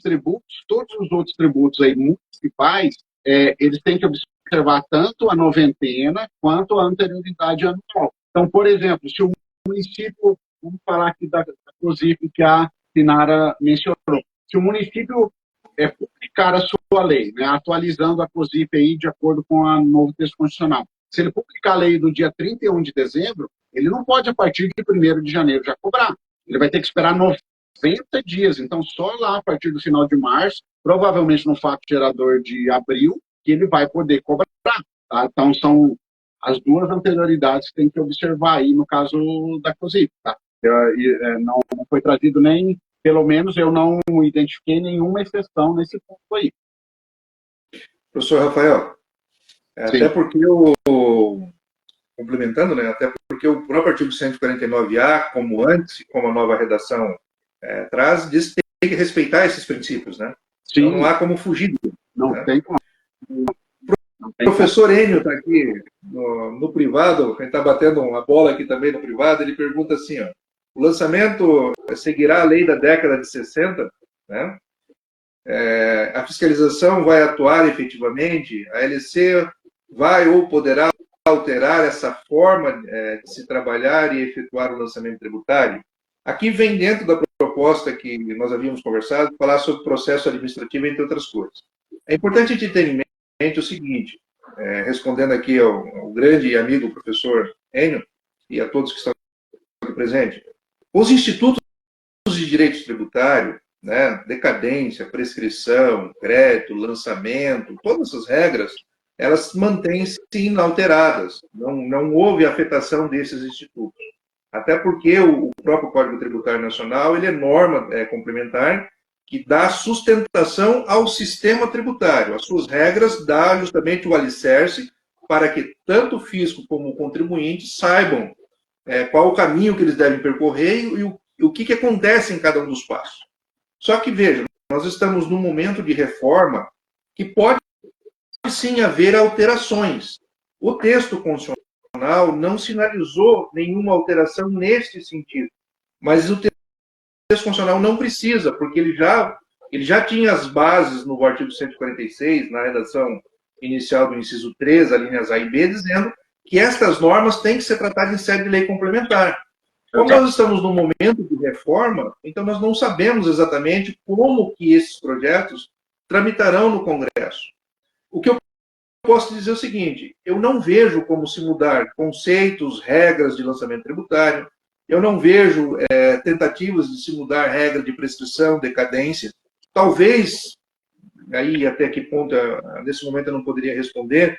tributos, todos os outros tributos aí municipais, eles têm que observar tanto a noventena quanto a anterioridade anual. Então, por exemplo, se o município, vamos falar aqui da COSIP que a Sinara mencionou, se o município publicar a sua lei, né, atualizando a COSIP aí de acordo com o novo texto constitucional, se ele publicar a lei do dia 31 de dezembro, ele não pode, a partir de 1º de janeiro, já cobrar. Ele vai ter que esperar 90 dias. Então, só lá, a partir do final de março, provavelmente no fato gerador de abril, que ele vai poder cobrar. Tá? Então, são as duas anterioridades que tem que observar aí no caso da COSIP. Tá? Não foi trazido nem, pelo menos eu não identifiquei nenhuma exceção nesse ponto aí. Professor Rafael, até porque complementando, né, até porque o próprio artigo 149A, como antes, como a nova redação traz, diz que tem que respeitar esses princípios, né? Sim. Então não há como fugir. Não, né? Tem como. O professor Enio está aqui no privado, a gente está batendo uma bola aqui também no privado, ele pergunta assim, ó, o lançamento seguirá a lei da década de 60, né? A fiscalização vai atuar efetivamente, a LC vai ou poderá alterar essa forma de se trabalhar e efetuar o lançamento tributário? Aqui vem dentro da proposta que nós havíamos conversado, falar sobre processo administrativo, entre outras coisas. É importante a gente ter em mente o seguinte, respondendo aqui ao grande amigo professor Enio e a todos que estão aqui presentes, os institutos de direito tributário, né, decadência, prescrição, crédito, lançamento, todas essas regras, elas mantêm-se inalteradas. Não houve afetação desses institutos. Até porque o próprio Código Tributário Nacional ele é norma complementar que dá sustentação ao sistema tributário. As suas regras dão justamente o alicerce para que tanto o fisco como o contribuinte saibam qual o caminho que eles devem percorrer e o que acontece em cada um dos passos. Só que, veja, nós estamos num momento de reforma que pode sim haver alterações. O texto constitucional não sinalizou nenhuma alteração neste sentido, mas o texto constitucional não precisa, porque ele já tinha as bases no artigo 146, na redação inicial do inciso 3, alíneas A e B, dizendo que estas normas têm que ser tratadas em sede de lei complementar. Como nós estamos num momento de reforma, então nós não sabemos exatamente como que esses projetos tramitarão no Congresso. O que eu posso dizer é o seguinte: eu não vejo como se mudar conceitos, regras de lançamento tributário, eu não vejo tentativas de se mudar regra de prescrição, decadência. Talvez, aí até que ponto, nesse momento eu não poderia responder,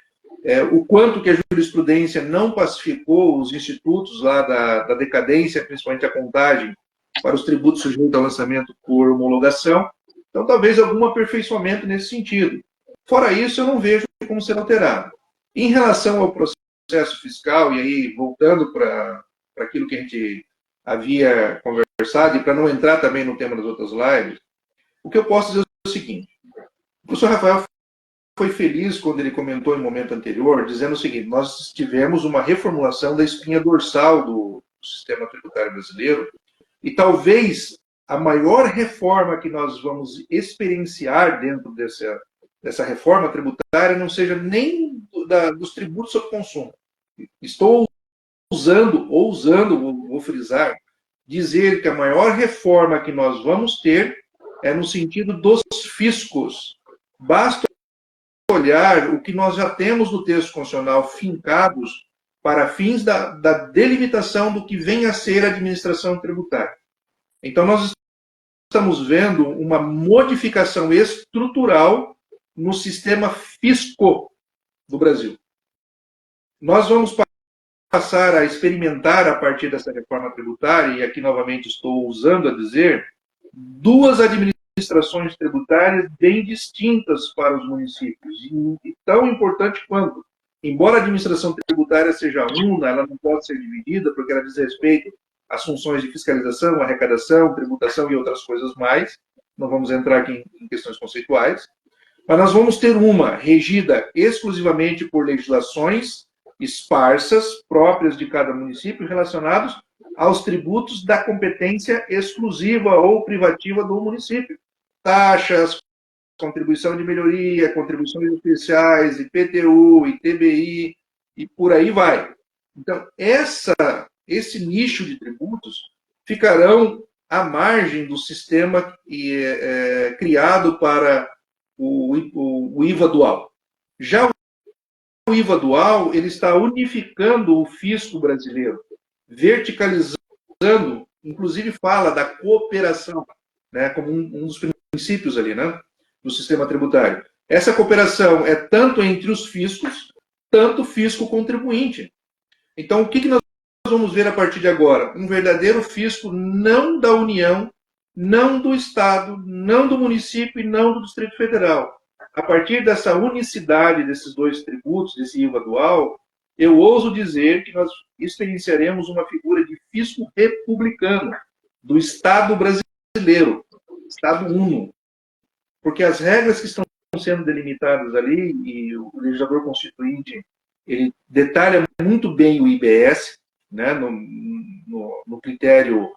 o quanto que a jurisprudência não pacificou os institutos lá da decadência, principalmente a contagem, para os tributos sujeitos ao lançamento por homologação. Então, talvez algum aperfeiçoamento nesse sentido. Fora isso, eu não vejo como ser alterado. Em relação ao processo fiscal, e aí voltando para aquilo que a gente havia conversado, e para não entrar também no tema das outras lives, o que eu posso dizer é o seguinte: o professor Rafael foi feliz quando ele comentou em momento anterior, dizendo o seguinte: nós tivemos uma reformulação da espinha dorsal do sistema tributário brasileiro, e talvez a maior reforma que nós vamos experienciar dentro dessa reforma tributária não seja nem dos tributos sobre consumo. Estou ousando, vou frisar, dizer que a maior reforma que nós vamos ter é no sentido dos fiscos. Basta olhar o que nós já temos no texto constitucional fincados para fins da delimitação do que vem a ser a administração tributária. Então, nós estamos vendo uma modificação estrutural no sistema fisco do Brasil. Nós vamos passar a experimentar, a partir dessa reforma tributária, e aqui novamente estou usando a dizer, duas administrações tributárias bem distintas para os municípios, e tão importante quanto. Embora a administração tributária seja una, ela não pode ser dividida, porque ela diz respeito às funções de fiscalização, arrecadação, tributação e outras coisas mais. Não vamos entrar aqui em questões conceituais. Mas nós vamos ter uma regida exclusivamente por legislações esparsas, próprias de cada município, relacionados aos tributos da competência exclusiva ou privativa do município. Taxas, contribuição de melhoria, contribuições especiais, IPTU, ITBI, e por aí vai. Então, esse nicho de tributos ficarão à margem do sistema criado para o IVA dual. Já o IVA dual, ele está unificando o fisco brasileiro, verticalizando, inclusive fala da cooperação, né, como um dos princípios ali, né, do sistema tributário. Essa cooperação é tanto entre os fiscos, tanto fisco contribuinte. Então, o que nós vamos ver a partir de agora? Um verdadeiro fisco não da União, não do Estado, não do município e não do Distrito Federal. A partir dessa unicidade desses dois tributos, desse IVA dual, eu ouso dizer que nós experienciaremos uma figura de fisco republicano, do Estado brasileiro, Estado uno. Porque as regras que estão sendo delimitadas ali, e o legislador constituinte, ele detalha muito bem o IBS, né, no critério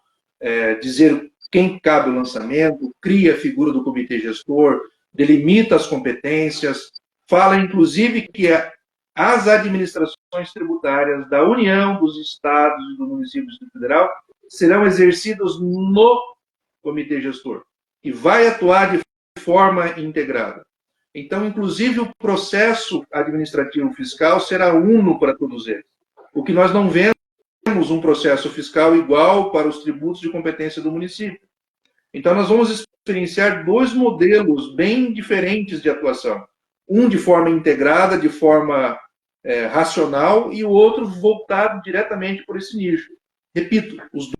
dizer quem cabe o lançamento, cria a figura do comitê gestor, delimita as competências, fala inclusive que as administrações tributárias da União, dos estados e do município do federal serão exercidas no comitê gestor, e vai atuar de forma integrada. Então, inclusive, o processo administrativo fiscal será uno para todos eles. O que nós não vemos um processo fiscal igual para os tributos de competência do município. Então, nós vamos experienciar dois modelos bem diferentes de atuação. Um de forma integrada, de forma racional, e o outro voltado diretamente por esse nicho. Repito, os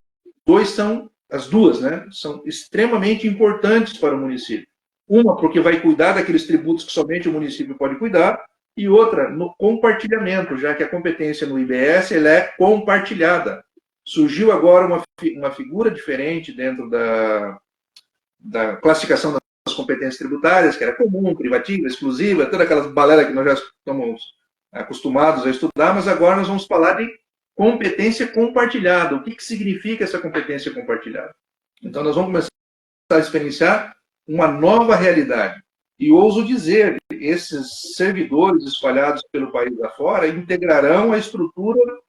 dois são, as duas, né, são extremamente importantes para o município. Uma, porque vai cuidar daqueles tributos que somente o município pode cuidar, e outra, no compartilhamento, já que a competência no IBS ela é compartilhada. Surgiu agora uma figura diferente dentro da classificação das competências tributárias, que era comum, privativa, exclusiva, toda aquelas balela que nós já estamos acostumados a estudar, mas agora nós vamos falar de competência compartilhada. O que significa essa competência compartilhada? Então, nós vamos começar a experienciar uma nova realidade. E ouso dizer, esses servidores espalhados pelo país afora integrarão a estrutura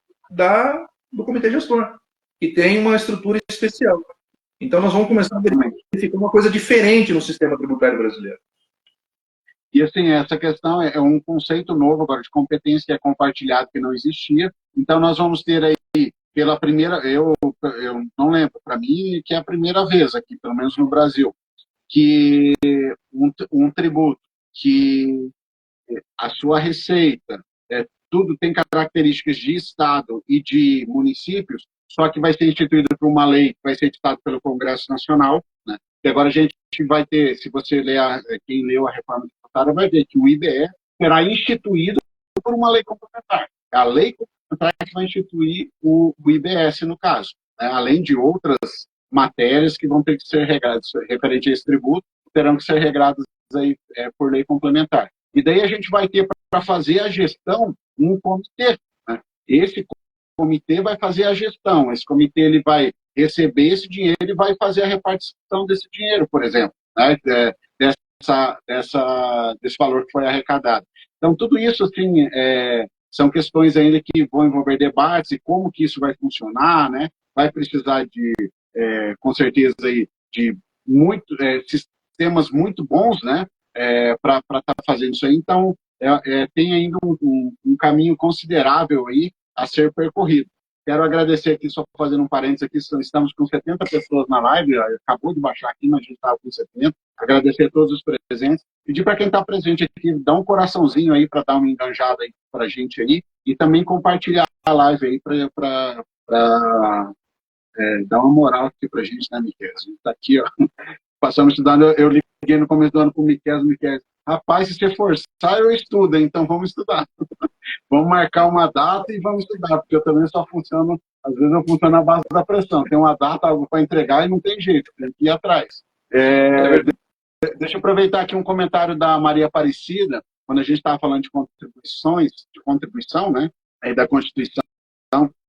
do comitê gestor, que tem uma estrutura especial. Então, nós vamos começar a verificar uma coisa diferente no sistema tributário brasileiro. E, assim, essa questão é um conceito novo agora de competência que é compartilhado, que não existia. Então, nós vamos ter aí, pela primeira, eu não lembro, para mim, que é a primeira vez aqui, pelo menos no Brasil, que um tributo que a sua receita, tudo tem características de Estado e de municípios, só que vai ser instituído por uma lei que vai ser editada pelo Congresso Nacional, né? E agora a gente vai ter, se você ler, quem leu a reforma tributária vai ver que o IBE será instituído por uma lei complementar. É a lei complementar que vai instituir o IBS, no caso, né? Além de outras matérias que vão ter que ser regradas, referente a esse tributo, terão que ser regradas aí, por lei complementar. E daí a gente vai ter para fazer a gestão um comitê, né? Esse comitê vai fazer a gestão, esse comitê ele vai receber esse dinheiro e vai fazer a repartição desse dinheiro, por exemplo, né? Desse valor que foi arrecadado. Então, tudo isso, assim, são questões ainda que vão envolver debates e como que isso vai funcionar, né? Vai precisar de, com certeza, aí, de sistemas muito bons, né? Para estar fazendo isso aí. Então, tem ainda um caminho considerável aí a ser percorrido. Quero agradecer aqui, só fazendo um parênteses aqui, estamos com 70 pessoas na live, acabou de baixar aqui, mas a gente estava com 70. Agradecer a todos os presentes. Pedir para quem está presente aqui, dar um coraçãozinho aí para dar uma enganjada aí para a gente aí, e também compartilhar a live aí para dar uma moral aqui para a gente, né, Miquel? A gente está aqui, ó, passando estudando, eu liguei no começo do ano com o Miquel, rapaz, se você forçar, eu estudo, então vamos estudar. Vamos marcar uma data e vamos estudar, porque eu também só funciono, às vezes eu funciono na base da pressão. Tem uma data, algo para entregar e não tem jeito, tem que ir atrás. Deixa eu aproveitar aqui um comentário da Maria Aparecida, quando a gente estava falando de contribuição, né, aí da Constituição.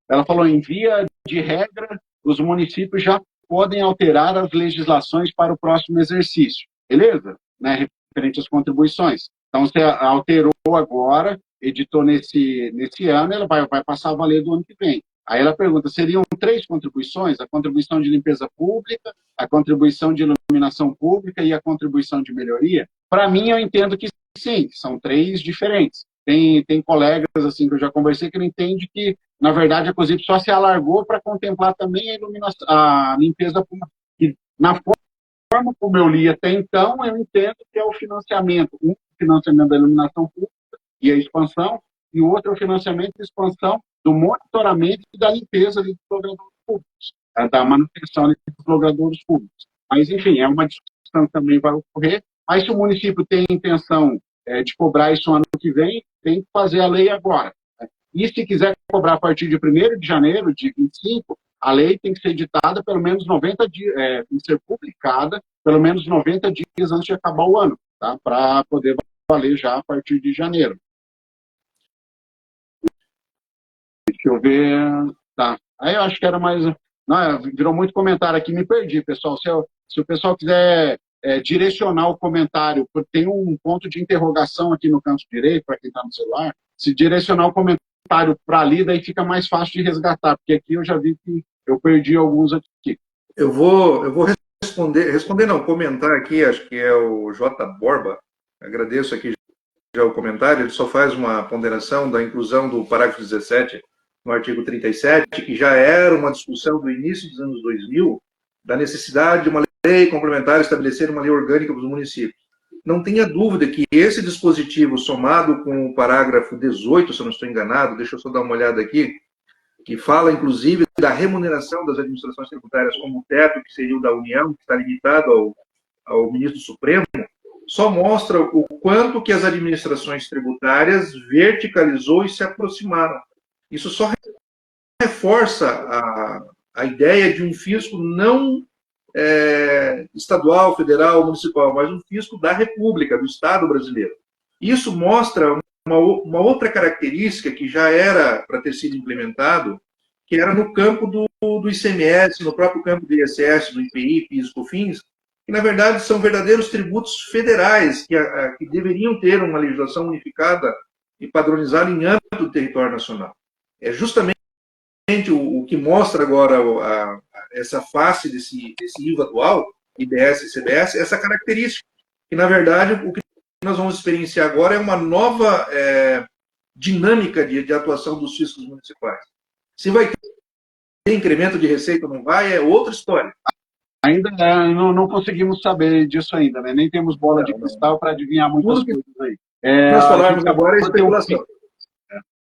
Ela falou, em via de regra, os municípios já podem alterar as legislações para o próximo exercício, beleza? Né, referente às contribuições. Então, você alterou agora, editou nesse ano, ela vai passar a valer do ano que vem. Aí ela pergunta, seriam 3 contribuições? A contribuição de limpeza pública, a contribuição de iluminação pública e a contribuição de melhoria? Para mim, eu entendo que sim, são 3 diferentes. Tem colegas assim que eu já conversei que não entendem que, na verdade, a COSIP só se alargou para contemplar também a limpeza pública. E, na forma como eu li até então, eu entendo que é o financiamento, um financiamento da iluminação pública e a expansão, e o outro é o financiamento e expansão do monitoramento e da limpeza dos logradouros públicos, da manutenção dos logradouros públicos. Mas, enfim, é uma discussão que também vai ocorrer, mas se o município tem a intenção de cobrar isso ano que vem, tem que fazer a lei agora. E se quiser cobrar a partir de 1º de janeiro de 25, a lei tem que ser editada pelo menos 90 dias, tem que ser publicada pelo menos 90 dias antes de acabar o ano, tá? Para poder valer já a partir de janeiro. Deixa eu ver. Tá. Aí eu acho que era mais. Não, virou muito comentário aqui, me perdi, pessoal. Se o pessoal quiser direcionar o comentário, porque tem um ponto de interrogação aqui no canto direito, para quem está no celular, se direcionar o comentário para ali, daí fica mais fácil de resgatar, porque aqui eu já vi que eu perdi alguns aqui. Eu vou comentar aqui, acho que é o J. Borba, agradeço aqui já o comentário, ele só faz uma ponderação da inclusão do parágrafo 17 no artigo 37, que já era uma discussão do início dos anos 2000, da necessidade de uma lei complementar estabelecer uma lei orgânica para os municípios. Não tenha dúvida que esse dispositivo, somado com o parágrafo 18, se eu não estou enganado, deixa eu só dar uma olhada aqui, que fala, inclusive, da remuneração das administrações tributárias como teto, que seria o da União, que está limitado ao ministro Supremo, só mostra o quanto que as administrações tributárias verticalizou e se aproximaram. Isso só reforça a ideia de um fisco não estadual, federal, municipal, mas um fisco da República, do Estado brasileiro. Isso mostra uma outra característica que já era para ter sido implementado, que era no campo do ICMS, no próprio campo do ISS, do IPI, PIS, COFINS, que na verdade são verdadeiros tributos federais, que deveriam ter uma legislação unificada e padronizada em âmbito do território nacional. É justamente o que mostra agora essa face desse IVA atual, IBS e CBS, essa característica, que na verdade o que nós vamos experienciar agora é uma nova dinâmica de atuação dos fiscos municipais. Se vai ter incremento de receita ou não vai, é outra história. Ainda não conseguimos saber disso ainda, né? Nem temos bola de cristal para adivinhar muitas coisas aí. Nós falarmos agora é especulação.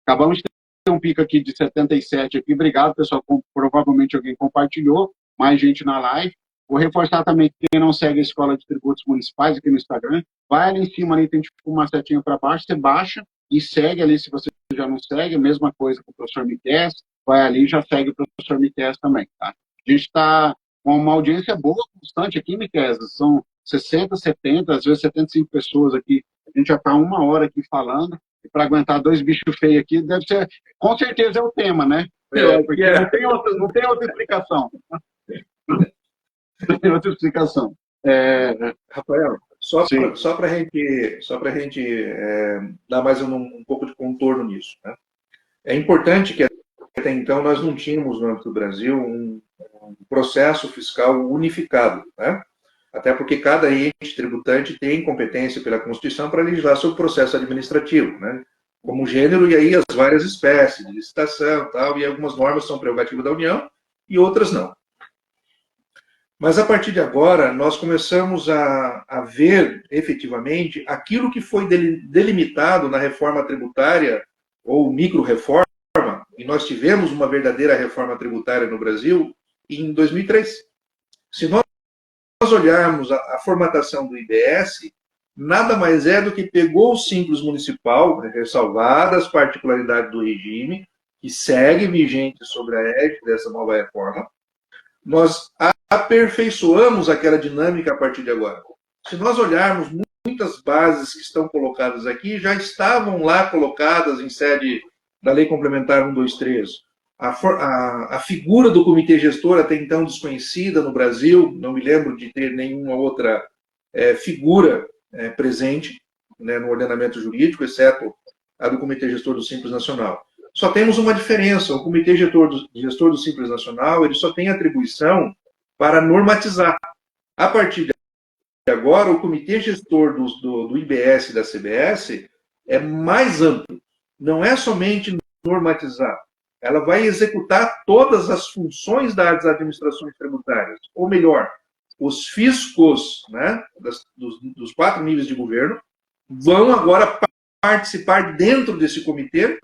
Acabamos de ter um pico aqui de 77 aqui. Obrigado, pessoal. Provavelmente alguém compartilhou, mais gente na live. Vou reforçar também que quem não segue a Escola de Tributos Municipais aqui no Instagram, vai ali em cima, ali tem tipo uma setinha para baixo, você baixa e segue ali se você já não segue. A mesma coisa com o professor Miquel, vai ali e já segue o professor Miquel também, tá? A gente está com uma audiência boa, constante aqui, Miquel. São 60, 70, às vezes 75 pessoas aqui. A gente já está 1 hora aqui falando. E para aguentar 2 bichos feios aqui, deve ser, com certeza é o tema, né? Porque não tem outra explicação. Não tem outra explicação. Rafael, só para a gente dar mais um pouco de contorno nisso, né? É importante que até então nós não tínhamos no âmbito do Brasil um processo fiscal unificado, né? Até porque cada ente tributante tem competência pela Constituição para legislar sobre o processo administrativo, né? Como gênero, e aí as várias espécies de licitação, tal, e algumas normas são prerrogativa da União e outras não. Mas, a partir de agora, nós começamos a ver, efetivamente, aquilo que foi delimitado na reforma tributária, ou micro-reforma, e nós tivemos uma verdadeira reforma tributária no Brasil em 2003. Se nós olharmos a formatação do IBS, nada mais é do que pegou o Simples Municipal, ressalvadas as particularidades do regime, que segue vigente sobre a égide dessa nova reforma, nós aperfeiçoamos aquela dinâmica a partir de agora. Se nós olharmos, muitas bases que estão colocadas aqui já estavam lá colocadas em sede da Lei Complementar 123. A figura do comitê gestor, até então desconhecida no Brasil, não me lembro de ter nenhuma outra figura presente, né, no ordenamento jurídico, exceto a do comitê gestor do Simples Nacional. Só temos uma diferença: o comitê gestor do Simples Nacional ele só tem atribuição para normatizar. A partir de agora, o comitê gestor do IBS e da CBS é mais amplo. Não é somente normatizar. Ela vai executar todas as funções das administrações tributárias. Ou melhor, os fiscos, né, dos 4 níveis de governo vão agora participar dentro desse comitê,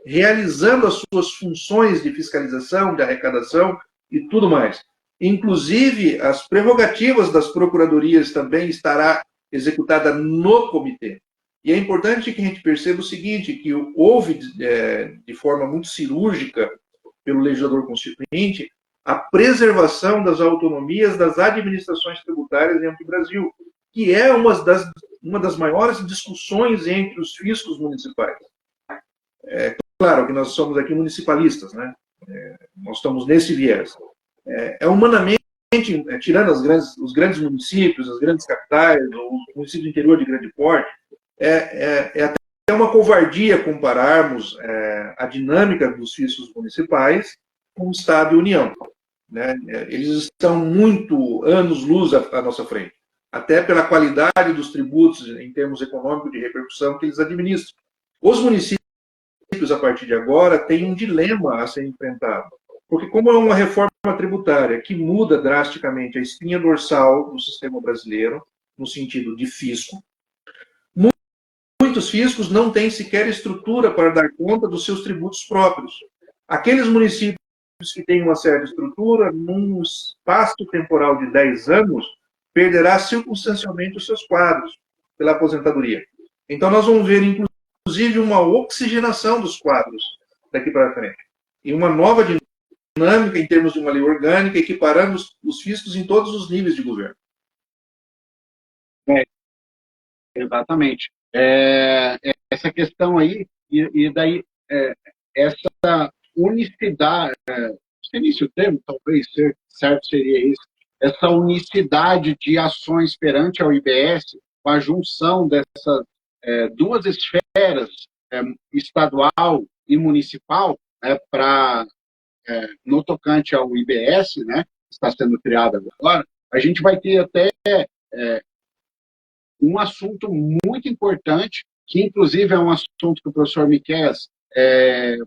realizando as suas funções de fiscalização, de arrecadação e tudo mais. Inclusive, as prerrogativas das procuradorias também estará executada no comitê. E é importante que a gente perceba o seguinte, que houve, de forma muito cirúrgica, pelo legislador constituinte, a preservação das autonomias das administrações tributárias dentro do Brasil, que é uma das maiores discussões entre os fiscos municipais. Claro que nós somos aqui municipalistas, né? Nós estamos nesse viés. Humanamente, tirando os grandes municípios, as grandes capitais, os municípios do interior de grande porte, até uma covardia compararmos a dinâmica dos fiscos municipais com o Estado e União, né? Eles estão muito anos-luz à nossa frente, até pela qualidade dos tributos em termos econômicos de repercussão que eles administram. Os municípios, a partir de agora, têm um dilema a ser enfrentado, porque como é uma reforma tributária que muda drasticamente a espinha dorsal do sistema brasileiro, no sentido de fisco, muitos fiscos não têm sequer estrutura para dar conta dos seus tributos próprios. Aqueles municípios que têm uma certa estrutura, num espaço temporal de 10 anos, perderá circunstancialmente os seus quadros pela aposentadoria. Então, nós vamos ver, inclusive, uma oxigenação dos quadros daqui para frente. E uma nova dinâmica em termos de uma lei orgânica, equiparando os fiscos em todos os níveis de governo. Exatamente. Essa questão aí, e daí, essa unicidade, não sei nem se o termo talvez certo seria isso, essa unicidade de ações perante ao IBS, com a junção dessas duas esferas, estadual e municipal, no tocante ao IBS, né, que está sendo criado agora, a gente vai ter até um assunto muito importante, que inclusive é um assunto que o professor Miquel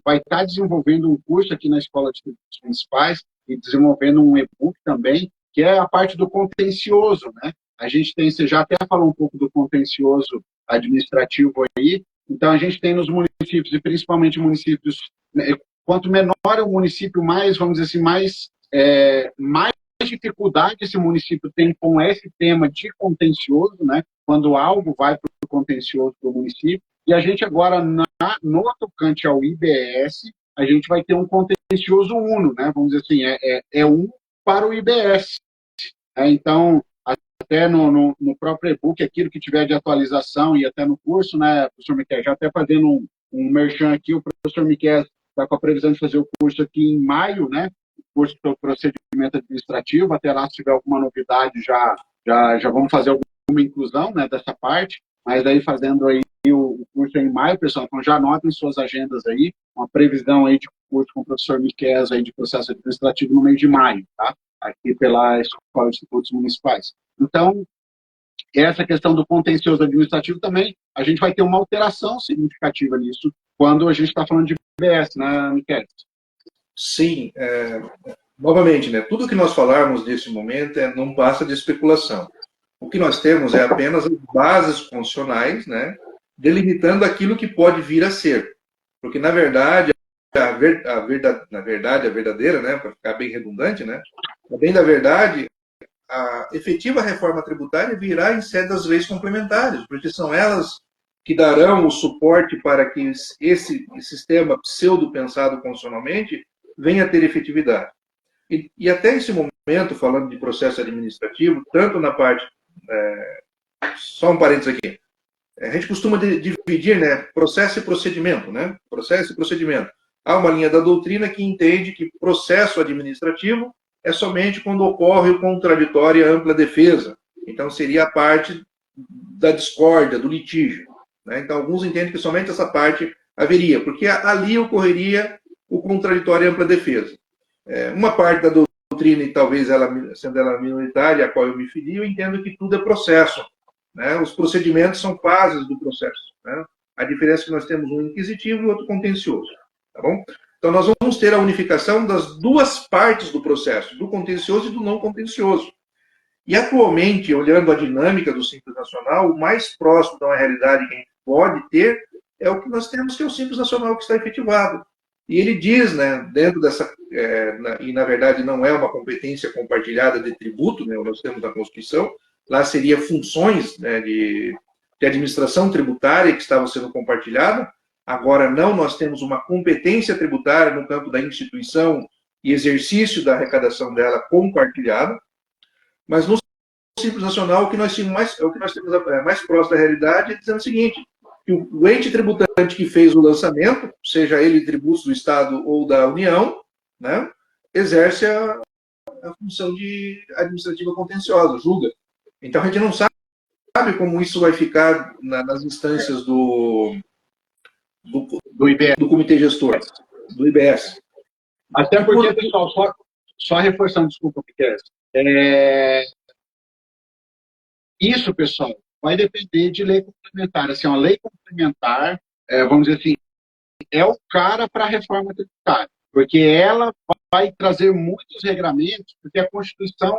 vai estar desenvolvendo um curso aqui na Escola de Tributos Municipais e desenvolvendo um e-book também, que é a parte do contencioso, né? A gente tem, você já até falou um pouco do contencioso administrativo aí, então a gente tem nos municípios, e principalmente municípios, quanto menor é o município, mais, vamos dizer assim, mais dificuldade esse município tem com esse tema de contencioso, né? Quando algo vai para o contencioso do município, e a gente agora, no tocante ao IBS, a gente vai ter um contencioso uno, né? Vamos dizer assim, é um para o IBS. Então, até no próprio e-book, aquilo que tiver de atualização e até no curso, né, professor Miquel, já até fazendo um merchan aqui, o professor Miquel está com a previsão de fazer o curso aqui em maio, né? Curso do procedimento administrativo, até lá, se tiver alguma novidade, já vamos fazer alguma inclusão, né, dessa parte, mas aí fazendo aí o curso em maio, pessoal, então já anotem suas agendas aí, uma previsão aí de curso com o professor Miquel aí de processo administrativo no mês de maio, tá? Aqui pela Escola de Tributos Municipais. Então, essa questão do contencioso administrativo também, a gente vai ter uma alteração significativa nisso quando a gente está falando de IBS, né, Miquel? Sim, novamente, né, tudo que nós falarmos nesse momento não passa de especulação. O que nós temos é apenas as bases funcionais, né, delimitando aquilo que pode vir a ser. Porque, na verdade, a verdadeira, né, para ficar bem redundante, né, bem da verdade, a efetiva reforma tributária virá em sede das leis complementares, porque são elas que darão o suporte para que esse sistema pseudo-pensado constitucionalmente venha a ter efetividade. E até esse momento, falando de processo administrativo, tanto na parte... só um parênteses aqui. A gente costuma dividir, né, processo e procedimento, né? Processo e procedimento. Há uma linha da doutrina que entende que processo administrativo é somente quando ocorre o contraditório e a ampla defesa. Então, seria a parte da discórdia, do litígio. Né? Então, alguns entendem que somente essa parte haveria, porque ali ocorreria o contraditório e a ampla defesa. Uma parte da doutrina, e talvez sendo ela minoritária, a qual eu me fili, eu entendo que tudo é processo. Né? Os procedimentos são fases do processo. Né? A diferença é que nós temos um inquisitivo e outro contencioso. Tá bom? Então, nós vamos ter a unificação das duas partes do processo, do contencioso e do não contencioso. E, atualmente, olhando a dinâmica do Simples Nacional, o mais próximo da realidade que a gente pode ter é o que nós temos, que é o Simples Nacional que está efetivado. E ele diz, né, dentro dessa... e, na verdade, não é uma competência compartilhada de tributo, né, nós temos na Constituição, lá seria funções, né, de administração tributária que estavam sendo compartilhadas. Agora não, nós temos uma competência tributária no campo da instituição e exercício da arrecadação dela compartilhada, mas no Simples Nacional o que nós temos mais próximo da realidade é dizendo o seguinte, que o ente tributante que fez o lançamento, seja ele tributos do Estado ou da União, né, exerce a função de administrativa contenciosa, julga. Então a gente não sabe como isso vai ficar nas instâncias do IBS. Do comitê gestor, do IBS. Até porque, pessoal, só reforçando, desculpa, Miquel, isso, pessoal, vai depender de lei complementar. Assim, uma lei complementar, vamos dizer assim, é o cara para a reforma tributária, porque ela vai trazer muitos regramentos, porque a Constituição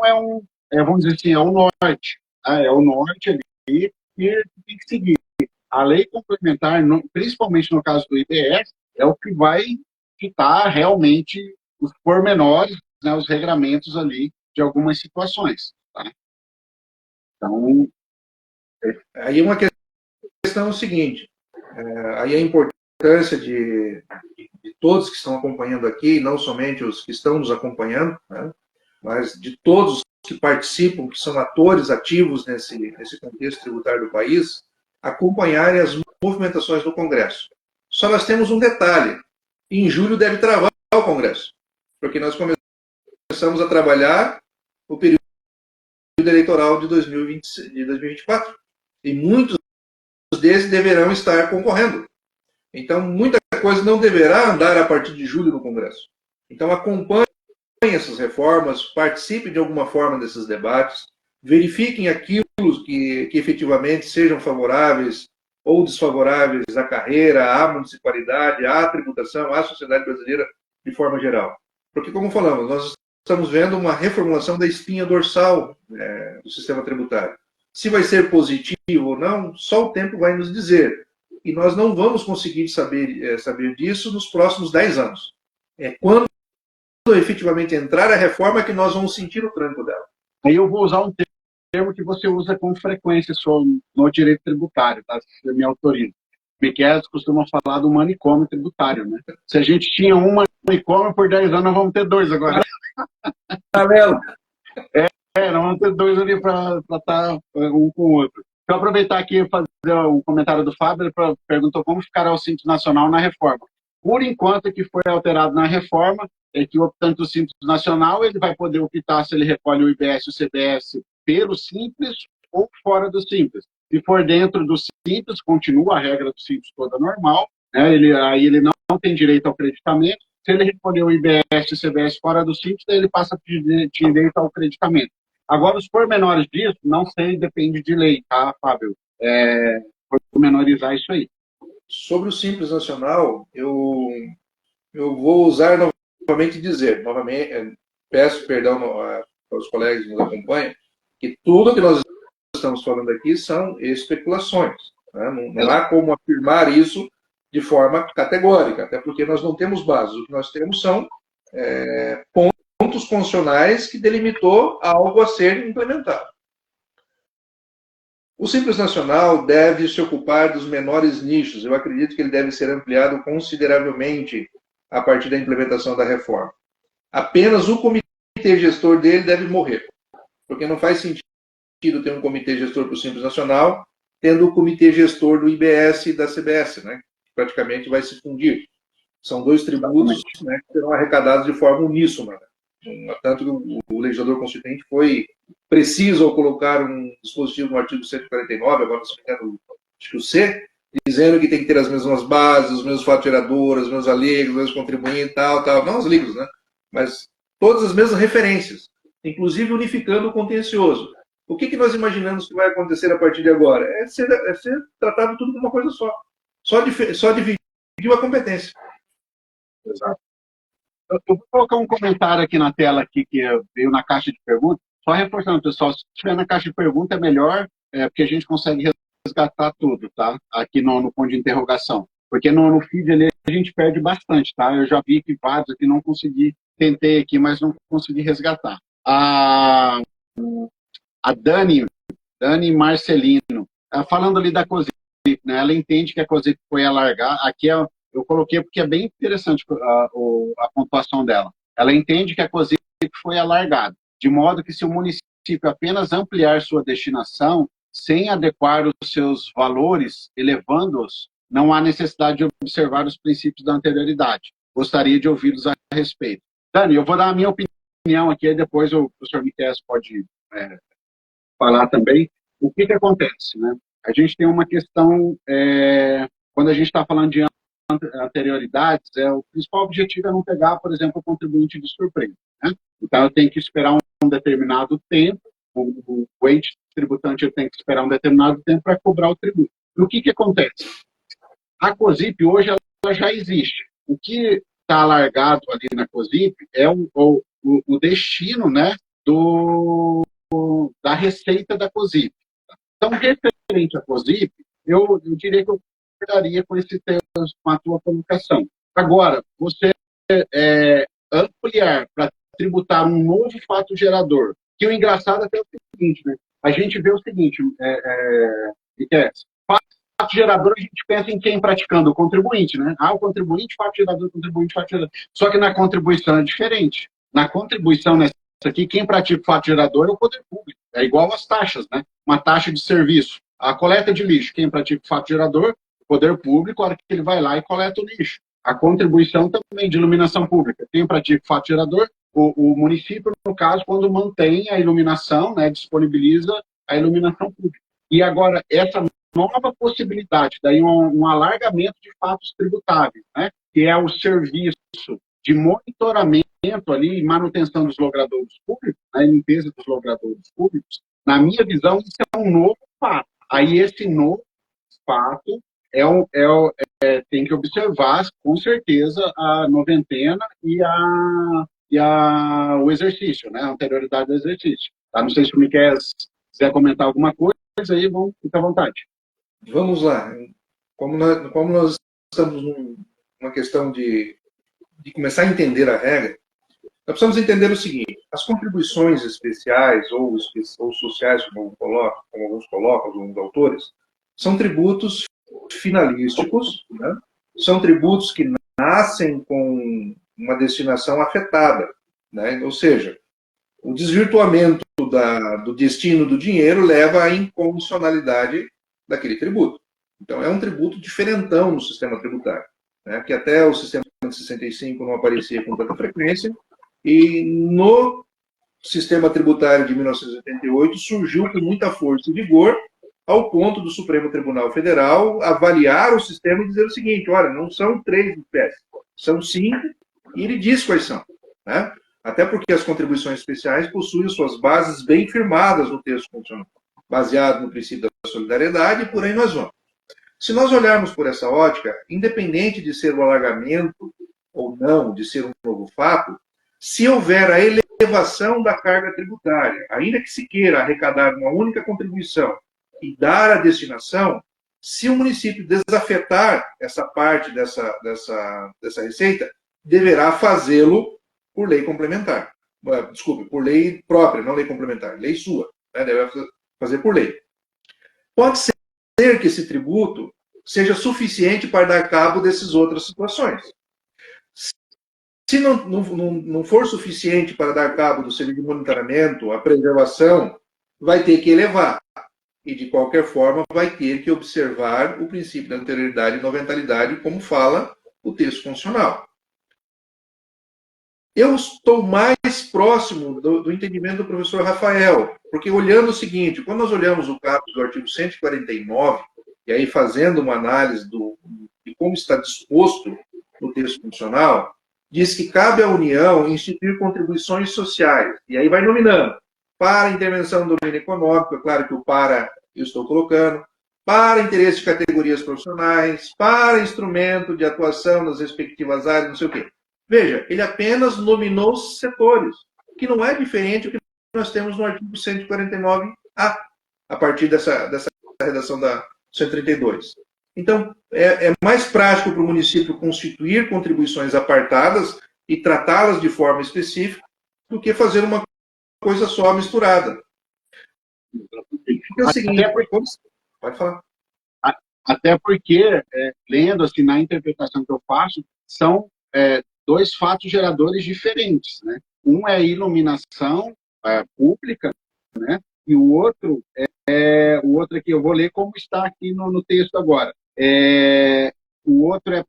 vamos dizer assim, é o norte, é o norte ali, e tem que seguir. A lei complementar, principalmente no caso do IBS, é o que vai ditar realmente os pormenores, né, os regramentos ali de algumas situações. Tá? Então, aí uma questão é o seguinte, aí a importância de todos que estão acompanhando aqui, não somente os que estão nos acompanhando, né, mas de todos que participam, que são atores ativos nesse contexto tributário do país, acompanharem as movimentações do Congresso. Só nós temos um detalhe. Em julho deve travar o Congresso, porque nós começamos a trabalhar o período eleitoral de 2024. E muitos desses deverão estar concorrendo. Então, muita coisa não deverá andar a partir de julho no Congresso. Então, acompanhe essas reformas, participe de alguma forma desses debates, verifiquem aquilo que efetivamente sejam favoráveis ou desfavoráveis à carreira, à municipalidade, à tributação, à sociedade brasileira de forma geral. Porque, como falamos, nós estamos vendo uma reformulação da espinha dorsal do sistema tributário. Se vai ser positivo ou não, só o tempo vai nos dizer. E nós não vamos conseguir saber disso nos próximos 10 anos. É quando efetivamente entrar a reforma que nós vamos sentir o tranco dela. Aí eu vou usar um termo que você usa com frequência no direito tributário, tá? Se você me autoriza. Miquel costuma falar do manicômio tributário, né? Se a gente tinha um manicômio, por 10 anos nós vamos ter 2 agora. Tá vendo? Nós vamos ter 2 ali para estar um com o outro. Vou aproveitar aqui e fazer um comentário do Fábio. Ele perguntou como ficará o Simples Nacional na reforma. Por enquanto, que foi alterado na reforma é que o optante do Simples Nacional ele vai poder optar se ele recolhe o IBS e o CBS pelo Simples ou fora do Simples. Se for dentro do Simples, continua a regra do Simples toda normal, né? Aí ele não tem direito ao creditamento. Se ele recolher o IBS e o CBS fora do Simples, daí ele passa a ter direito ao creditamento. Agora, os pormenores disso, não sei, depende de lei, tá, Fábio? Pormenorizar isso aí. Sobre o Simples Nacional, eu vou usar novamente dizer, peço perdão aos colegas que nos acompanham, que tudo que nós estamos falando aqui são especulações. Né? Não há como afirmar isso de forma categórica, até porque nós não temos bases. O que nós temos são pontos constitucionais que delimitou algo a ser implementado. O Simples Nacional deve se ocupar dos menores nichos. Eu acredito que ele deve ser ampliado consideravelmente a partir da implementação da reforma. Apenas o comitê gestor dele deve morrer, porque não faz sentido ter um comitê gestor para o Simples Nacional, tendo o comitê gestor do IBS e da CBS, né, que praticamente vai se fundir. São 2 tributos, né, que serão arrecadados de forma uníssona. Tanto que o legislador constituinte foi preciso ao colocar um dispositivo no artigo 149, agora se não me engano, acho que o C, dizendo que tem que ter as mesmas bases, os mesmos fatos geradores, os mesmos alegos, os mesmos contribuintes, tal, não os livros, né? Mas todas as mesmas referências, inclusive unificando o contencioso. O que nós imaginamos que vai acontecer a partir de agora? É ser tratado tudo como uma coisa só. Só dividiu a competência. Exato. Eu vou colocar um comentário aqui na tela aqui, que veio na caixa de perguntas. Só reforçando, pessoal, se estiver na caixa de perguntas é melhor, porque a gente consegue resgatar tudo, tá? Aqui no ponto de interrogação. Porque no feed ali a gente perde bastante, tá? Eu já vi que vários aqui não consegui, tentei aqui, mas não consegui resgatar. A Dani Marcelino, falando ali da COSIP, né? Ela entende que a COSIP foi alargar. Aqui eu coloquei porque é bem interessante a pontuação dela. Ela entende que a COSIP foi alargada, de modo que se o município apenas ampliar sua destinação, sem adequar os seus valores, elevando-os, não há necessidade de observar os princípios da anterioridade. Gostaria de ouvi-los a respeito. Dani, eu vou dar a minha opinião aqui, e depois o professor Miquel pode falar também. O que acontece, né? A gente tem uma questão, quando a gente está falando de anterioridades, o principal objetivo é não pegar, por exemplo, o contribuinte de surpresa, né? Então, eu tenho que esperar um determinado tempo, o ente tributante tem que esperar um determinado tempo para cobrar o tributo. E o que acontece? A COSIP, hoje, ela já existe. O que está alargado ali na COSIP é o destino, né, da receita da COSIP. Então, referente à COSIP, eu diria que eu concordaria com esse termo, com a tua colocação. Agora, você ampliar para tributar um novo fato gerador, que o engraçado até é o seguinte, né? A gente vê o seguinte, fato gerador, a gente pensa em quem praticando? O contribuinte, né? O contribuinte, fato gerador, contribuinte, fato gerador. Só que na contribuição é diferente. Na contribuição, nessa aqui, quem pratica o fato gerador é o poder público. É igual às taxas, né? Uma taxa de serviço. A coleta de lixo, quem pratica o fato gerador, o poder público, a hora que ele vai lá e coleta o lixo. a contribuição também de iluminação pública. Tem o pratica fato gerador, o município, no caso, quando mantém a iluminação, né, disponibiliza a iluminação pública. E agora, essa nova possibilidade, daí um alargamento de fatos tributáveis, né, que é o serviço de monitoramento ali e manutenção dos logradouros públicos, a limpeza dos logradouros públicos, na minha visão, isso é um novo fato. Aí esse novo fato tem que observar, com certeza, a noventena e o exercício, né, a anterioridade do exercício. Tá? Não sei se o Miquel quiser comentar alguma coisa, aí fica à vontade. Vamos lá. Como nós estamos numa questão de começar a entender a regra, nós precisamos entender o seguinte: as contribuições especiais ou sociais, como alguns colocam, alguns autores, são tributos finalísticos, né? São tributos que nascem com uma destinação afetada, né? Ou seja, o desvirtuamento do destino do dinheiro leva à incondicionalidade daquele tributo. Então, é um tributo diferentão no sistema tributário, né? Que até o sistema de 65 não aparecia com tanta frequência, e no sistema tributário de 1988 surgiu com muita força e vigor, ao ponto do Supremo Tribunal Federal avaliar o sistema e dizer o seguinte: olha, não são 3 espécies, são 5, e ele diz quais são, né? Até porque as contribuições especiais possuem suas bases bem firmadas no texto constitucional, baseado no princípio da solidariedade, e por aí nós vamos. Se nós olharmos por essa ótica, independente de ser o alargamento ou não, de ser um novo fato, se houver a elevação da carga tributária, ainda que se queira arrecadar uma única contribuição e dar a destinação, se o município desafetar essa parte dessa receita, deverá fazê-lo por lei complementar. Desculpe, por lei própria, não lei complementar, lei sua, né? Deve fazer por lei. Pode ser que esse tributo seja suficiente para dar cabo dessas outras situações. Se não for suficiente para dar cabo do serviço de monitoramento, a preservação, vai ter que elevar. E, de qualquer forma, vai ter que observar o princípio da anterioridade e noventalidade, como fala o texto constitucional. Eu estou mais próximo do entendimento do professor Rafael, porque olhando o seguinte, quando nós olhamos o caput do artigo 149, e aí fazendo uma análise de como está disposto no texto constitucional, diz que cabe à União instituir contribuições sociais, e aí vai nominando, para intervenção do domínio econômico, é claro que o para eu estou colocando, para interesse de categorias profissionais, para instrumento de atuação nas respectivas áreas, não sei o quê. Veja, ele apenas nominou os setores, que não é diferente do que nós temos no artigo 149A, a partir dessa redação da 132. Então, é mais prático para o município constituir contribuições apartadas e tratá-las de forma específica do que fazer uma coisa só misturada. É o seguinte, pode falar. Até porque, lendo assim, na interpretação que eu faço, são 2 fatos geradores diferentes, né? Um é iluminação pública, né? E o outro aqui, eu vou ler como está aqui no texto agora. O outro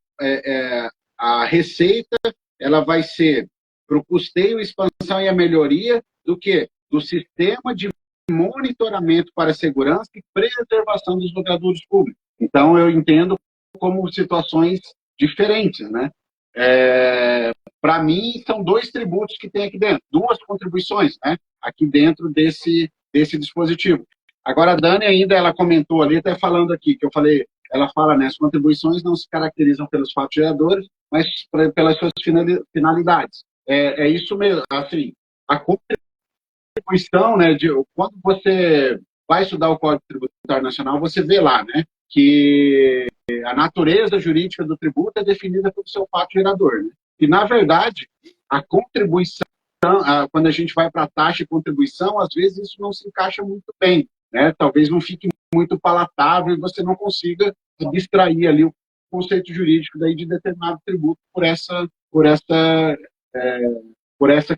a receita, ela vai ser para o custeio, expansão e a melhoria do quê? Do sistema de monitoramento para segurança e preservação dos logradouros públicos. Então, eu entendo como situações diferentes, né? Para mim, são 2 tributos que tem aqui dentro, 2 contribuições, né? Aqui dentro desse dispositivo. Agora, a Dani ainda, ela comentou ali, até falando aqui, que eu falei, ela fala, né, as contribuições não se caracterizam pelos fatos geradores, mas pelas suas finalidades. É isso mesmo, assim, a contribuição, né, quando você vai estudar o Código Tributário Nacional, você vê lá, né, que a natureza jurídica do tributo é definida pelo seu fato gerador, né? E, na verdade, a contribuição, quando a gente vai para a taxa e contribuição, às vezes isso não se encaixa muito bem, né? Talvez não fique muito palatável e você não consiga abstrair ali o conceito jurídico daí de determinado tributo por essa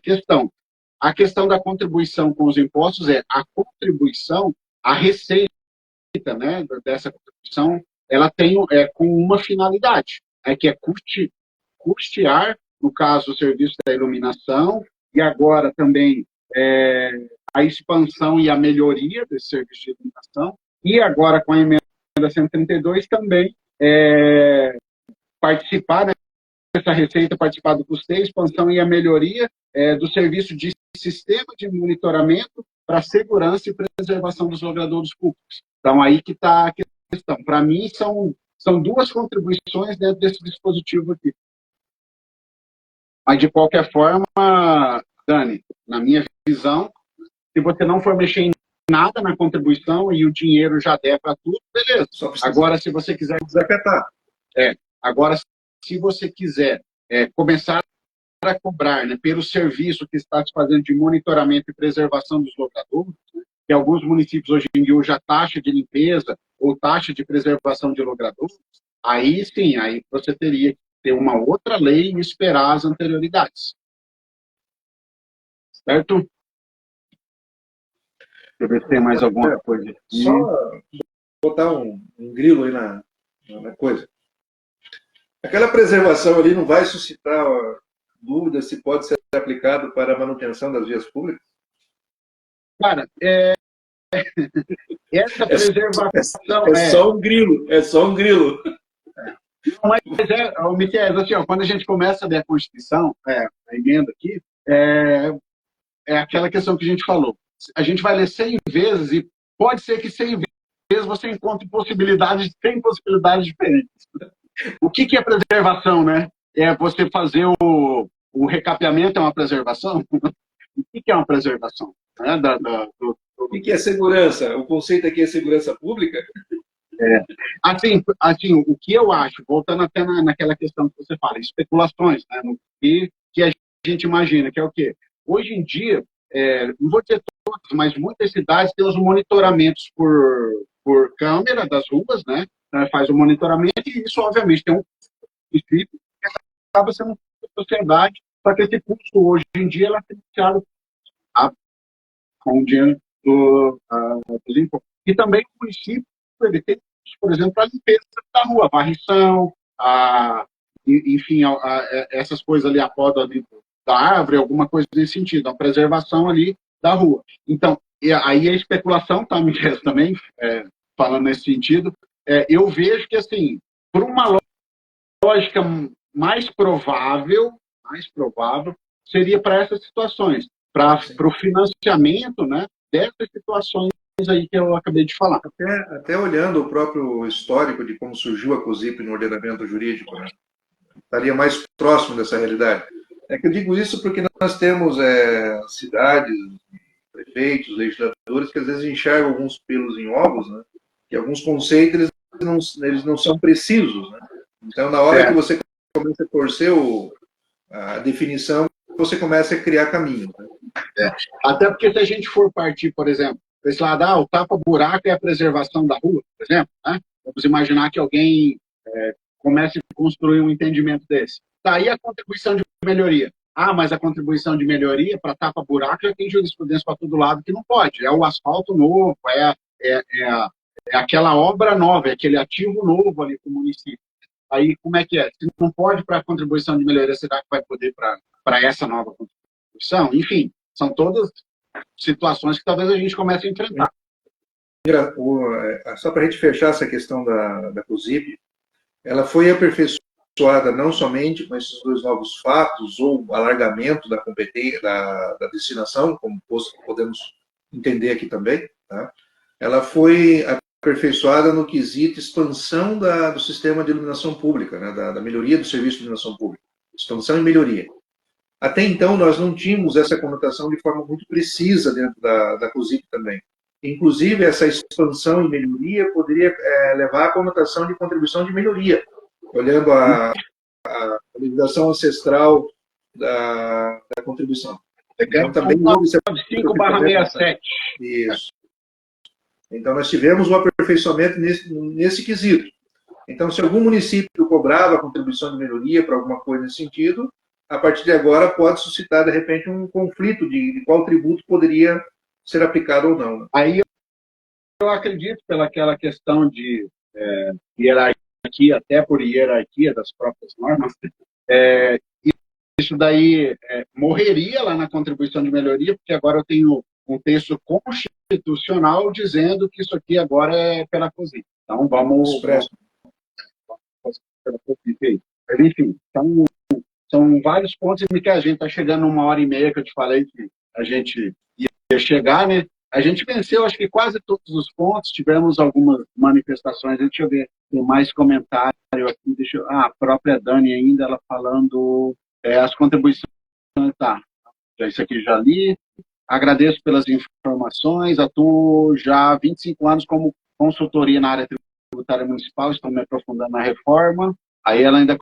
questão. A questão da contribuição com os impostos a contribuição, a receita, né, dessa contribuição, ela tem com uma finalidade, que é custear, no caso, o serviço da iluminação, e agora também a expansão e a melhoria desse serviço de iluminação, e agora com a emenda 132 também participar, né, dessa receita, participar do custeio, expansão e a melhoria do serviço de sistema de monitoramento para segurança e preservação dos logradouros públicos. Então, aí que está a questão. Para mim, são duas contribuições dentro desse dispositivo aqui. Mas, de qualquer forma, Dani, na minha visão, se você não for mexer em nada na contribuição e o dinheiro já der para tudo, beleza. Agora, se você quiser desapetar. Agora, se você quiser começar a cobrar, né, pelo serviço que está se fazendo de monitoramento e preservação dos logradouros, né, que alguns municípios hoje em dia já taxa de limpeza ou taxa de preservação de logradouros, aí sim, aí você teria que ter uma outra lei e esperar as anterioridades. Certo? Deixa eu ver se tem mais alguma coisa aqui. Só botar um grilo aí na coisa. Aquela preservação ali não vai suscitar dúvida se pode ser aplicado para a manutenção das vias públicas? Cara, essa preservação... Só um grilo, é só um grilo. Não, mas Miquel, assim, quando a gente começa a ver a Constituição, a emenda aqui, é aquela questão que a gente falou. A gente vai ler 100 vezes e pode ser que 100 vezes você encontre possibilidades, 100 possibilidades diferentes. O que é preservação, né? É você fazer o recapeamento, é uma preservação? O que é uma preservação? Né? O que é segurança? O conceito aqui é segurança pública? Assim, o que eu acho, voltando até naquela questão que você fala, especulações, né? Que a gente imagina, que é o quê? Hoje em dia, não vou dizer todas, mas muitas cidades têm os monitoramentos por câmera das ruas, né? Faz o monitoramento e isso, obviamente, tem um princípio que acaba sendo uma sociedade, só que esse custo, hoje em dia, é financiado com o dinheiro dos impostos. E também o município, ele tem, por exemplo, a limpeza da rua, a varrição, enfim, essas coisas ali, a poda ali da árvore, alguma coisa nesse sentido, a preservação ali da rua. Então, aí a especulação, tá, Miguel, também, falando nesse sentido, eu vejo que, assim, por uma lógica mais provável seria para essas situações, para o financiamento, né, dessas situações aí que eu acabei de falar. Até olhando o próprio histórico de como surgiu a COSIP no ordenamento jurídico, né, estaria mais próximo dessa realidade. É que eu digo isso porque nós temos cidades, prefeitos, legisladores que às vezes enxergam alguns pelos em ovos, né, que alguns conceitos eles não são precisos, né? Então, na hora que você começa a torcer a definição, você começa a criar caminho. Né? Até porque se a gente for partir, por exemplo, esse lado, o tapa-buraco é a preservação da rua, por exemplo, né? Vamos imaginar que alguém comece a construir um entendimento desse. Daí a contribuição de melhoria. Mas a contribuição de melhoria para tapa-buraco já tem jurisprudência para todo lado que não pode. É o asfalto novo, é aquela obra nova, é aquele ativo novo ali para o município. Aí, como é que é? Se não pode para a contribuição de melhoria, será que vai poder para essa nova contribuição? Enfim, são todas situações que talvez a gente comece a enfrentar. Só para a gente fechar essa questão da COSIP, ela foi aperfeiçoada não somente com esses dois novos fatos, ou alargamento da competência, da destinação, como podemos entender aqui também, tá? Ela foi aperfeiçoada no quesito expansão do sistema de iluminação pública, né, da melhoria do serviço de iluminação pública. Expansão e melhoria. Até então, nós não tínhamos essa conotação de forma muito precisa dentro da COSIP também. Inclusive, essa expansão e melhoria poderia levar à conotação de contribuição de melhoria, olhando a legislação ancestral da contribuição. Então, também 5/67. Isso. Então, nós tivemos um aperfeiçoamento nesse quesito. Então, se algum município cobrava contribuição de melhoria para alguma coisa nesse sentido, a partir de agora pode suscitar, de repente, um conflito de qual tributo poderia ser aplicado ou não. Né? Aí eu acredito, pelaquela questão de hierarquia, até por hierarquia das próprias normas, Isso daí morreria lá na contribuição de melhoria, porque agora eu tenho um texto constitucional dizendo que isso aqui agora é pela COSIP. Então, vamos fazer pela COSIP aí. Mas, enfim, são vários pontos em que a gente está chegando 1h30, que eu te falei que a gente ia chegar, né? A gente venceu, acho que quase todos os pontos, tivemos algumas manifestações, deixa eu ver, tem mais comentário aqui, a própria Dani ainda, ela falando as contribuições, tá, isso aqui já li, agradeço pelas informações, atuo já há 25 anos como consultoria na área tributária municipal, estou me aprofundando na reforma, aí ela ainda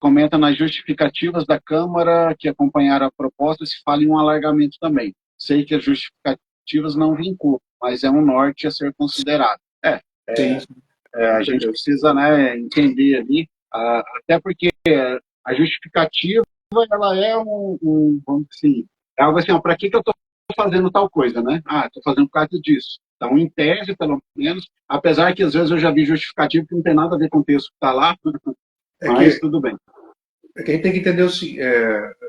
comenta nas justificativas da Câmara que acompanharam a proposta, se fala em um alargamento também. Sei que as justificativas não vinculam, mas é um norte a ser considerado. A gente precisa, né, entender ali, até porque a justificativa ela é vamos dizer assim, é algo assim, para que eu estou fazendo tal coisa, né? Estou fazendo por causa disso. Então, em tese, pelo menos, apesar que às vezes eu já vi justificativo que não tem nada a ver com o texto que está lá, mas tudo bem. É que a gente tem que entender o seguinte,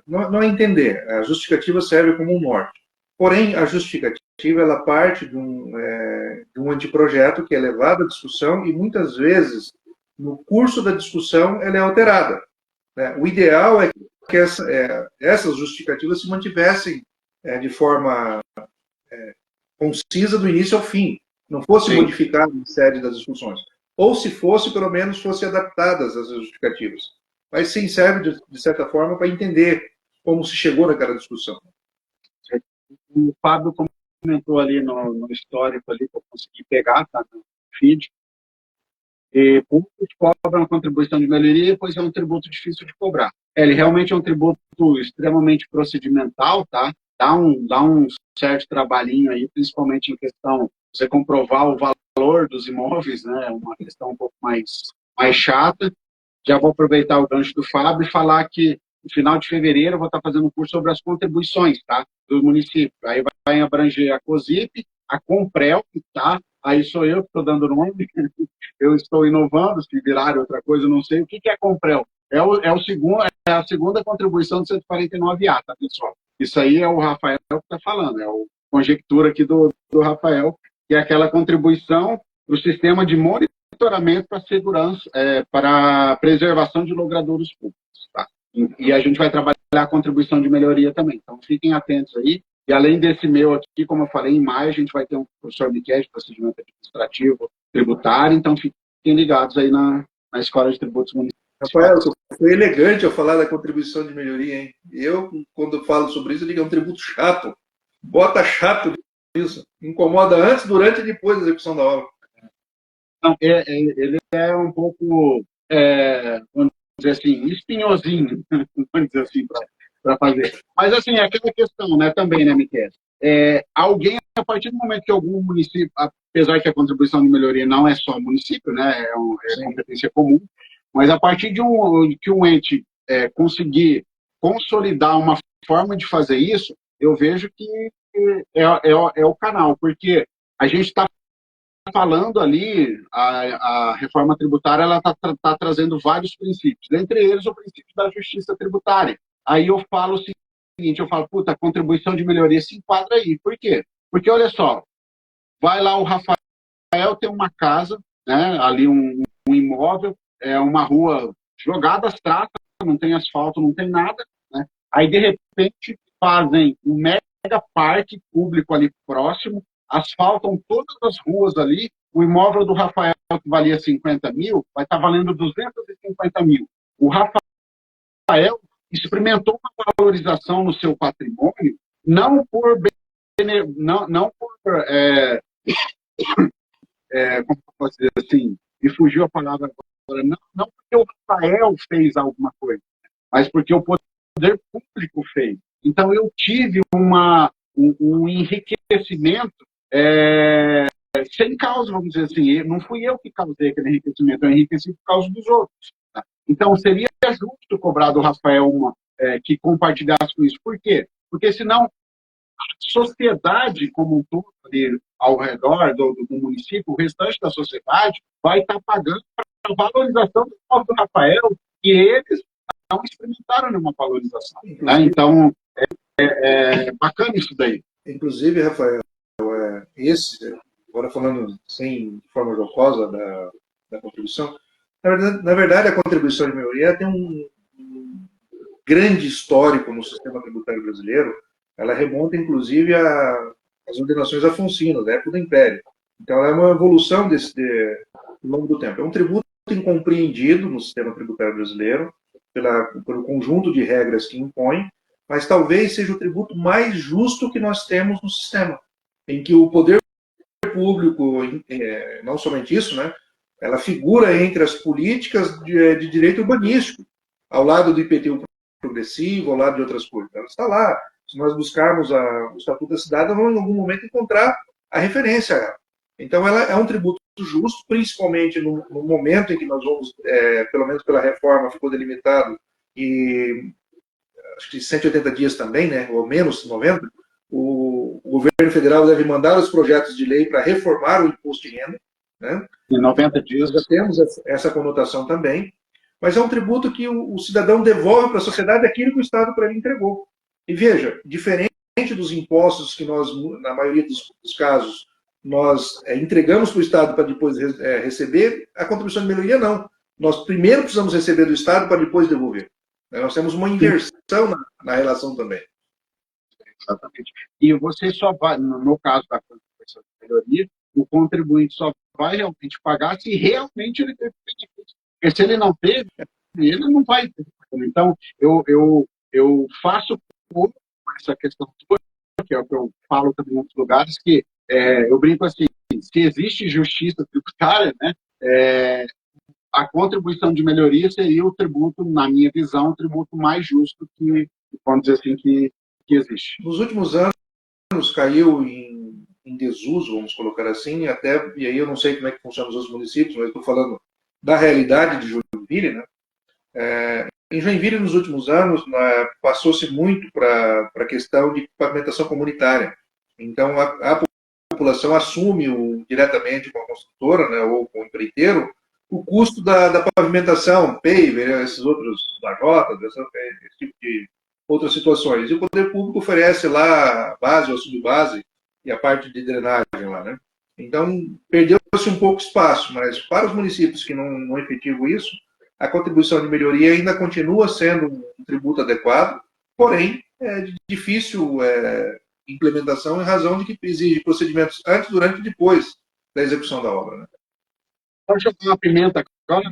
não é entender, a justificativa serve como um norte. Porém, a justificativa ela parte de um anteprojeto que é levado à discussão e muitas vezes, no curso da discussão, ela é alterada. Né? O ideal é que essas justificativas se mantivessem de forma concisa do início ao fim, não fosse modificada em sede das discussões. Ou se fosse, pelo menos, fosse adaptadas as justificativas. Mas sim, serve, de certa forma, para entender como se chegou naquela discussão. O Fábio comentou ali no histórico, ali, que eu consegui pegar, tá, no feed, e poucos cobram a contribuição de melhoria, pois é um tributo difícil de cobrar. Ele realmente é um tributo extremamente procedimental, tá? Dá um certo trabalhinho aí, principalmente em questão de você comprovar o valor dos imóveis, né? É uma questão um pouco mais chata. Já vou aproveitar o gancho do Fábio e falar que no final de fevereiro eu vou estar fazendo um curso sobre as contribuições, tá? Do município. Aí vai abranger a COSIP, a Comprel, tá? Aí sou eu que estou dando nome, eu estou inovando, se virar outra coisa, eu não sei. O que é Comprel? É a segunda contribuição do 149A, tá, pessoal? Isso aí é o Rafael que está falando, é a conjectura aqui do Rafael, que é aquela contribuição para o sistema de monitoramento para segurança, para a preservação de logradouros públicos, tá? E a gente vai trabalhar a contribuição de melhoria também. Então, fiquem atentos aí. E além desse meu aqui, como eu falei, em maio a gente vai ter um professor Miquel de procedimento administrativo tributário, então fiquem ligados aí na Escola de Tributos Municipais. Rafael, foi elegante eu falar da contribuição de melhoria, hein? Eu, quando falo sobre isso, eu digo que é um tributo chato. Bota chato nisso. Incomoda antes, durante e depois da execução da obra. Não, ele é um pouco, vamos dizer assim, espinhosinho, vamos dizer assim, para fazer. Mas, assim, é aquela questão, né, também, né, Miquel? Alguém, a partir do momento que algum município, apesar que a contribuição de melhoria não é só município, né, é competência comum, mas a partir de que um ente conseguir consolidar uma forma de fazer isso, eu vejo que é o canal, porque a gente está falando ali, a reforma tributária ela está trazendo vários princípios, dentre eles o princípio da justiça tributária. Aí eu falo o seguinte, puta, a contribuição de melhoria se enquadra aí. Por quê? Porque, olha só, vai lá o Rafael tem uma casa, né, ali um imóvel, uma rua jogada às traças, não tem asfalto, não tem nada, né? Aí, de repente, fazem um mega parque público ali próximo, asfaltam todas as ruas ali, o imóvel do Rafael, que valia 50 mil, vai estar valendo 250 mil. O Rafael experimentou uma valorização no seu patrimônio, não por como posso dizer assim, me fugiu a palavra agora, não porque o Rafael fez alguma coisa, mas porque o poder público fez. Então, eu tive um enriquecimento sem causa, vamos dizer assim. Não fui eu que causei aquele enriquecimento, eu enriqueci por causa dos outros. Tá? Então, seria justo cobrar do Rafael que compartilhasse com isso. Por quê? Porque, senão, a sociedade como um todo, ali, ao redor do município, o restante da sociedade vai estar pagando para a valorização do povo do Rafael, e eles experimentaram nenhuma valorização. Né? Então, é bacana isso daí. Inclusive, Rafael, agora falando sem forma jocosa da contribuição, na verdade, a contribuição de melhoria tem um grande histórico no sistema tributário brasileiro. Ela remonta, inclusive, às ordenações afonsinas, da época do Império. Então, ela é uma evolução ao longo do tempo. É um tributo incompreendido no sistema tributário brasileiro, pelo conjunto de regras que impõe, mas talvez seja o tributo mais justo que nós temos no sistema, em que o poder público, não somente isso, né, ela figura entre as políticas de direito urbanístico, ao lado do IPTU progressivo, ao lado de outras coisas. Ela está lá. Se nós buscarmos o Estatuto da Cidade, vamos em algum momento encontrar a referência a ela. Então, ela é um tributo justo, principalmente no momento em que nós vamos, pelo menos pela reforma, ficou delimitado, e acho que 180 dias também, né, ou menos 90, o governo federal deve mandar os projetos de lei para reformar o imposto de renda. Né? Em 90 dias. Nós já temos essa conotação também, mas é um tributo que o cidadão devolve para a sociedade aquilo que o Estado para ele entregou. E veja, diferente dos impostos que nós, na maioria dos casos, nós entregamos para o Estado para depois receber, a contribuição de melhoria não. Nós primeiro precisamos receber do Estado para depois devolver. Nós temos uma inversão na relação também. Exatamente. E você só vai, no caso da contribuição de melhoria, o contribuinte só vai realmente pagar se realmente ele teve benefício. Porque se ele não teve, ele não vai ter. Então, eu faço por essa questão toda, que é o que eu falo também em outros lugares, que eu brinco assim, se existe justiça tributária, né, a contribuição de melhoria seria o tributo, na minha visão, o tributo mais justo que, vamos dizer assim, que existe. Nos últimos anos caiu em desuso, vamos colocar assim, e aí eu não sei como é que funciona nos outros municípios, mas estou falando da realidade de Joinville, né? Em Joinville, nos últimos anos, passou-se muito para a questão de pavimentação comunitária. Então, a população assume diretamente com a construtora, né, ou com o empreiteiro, o custo da pavimentação, paver, esses outros lajotas, esse tipo de outras situações. E o poder público oferece lá a base ou a subbase e a parte de drenagem lá, né? Então, perdeu-se um pouco espaço, mas para os municípios que não efetivam isso, a contribuição de melhoria ainda continua sendo um tributo adequado, porém, é de difícil implementação em razão de que exige procedimentos antes, durante e depois da execução da obra. Né? Pode jogar uma pimenta agora,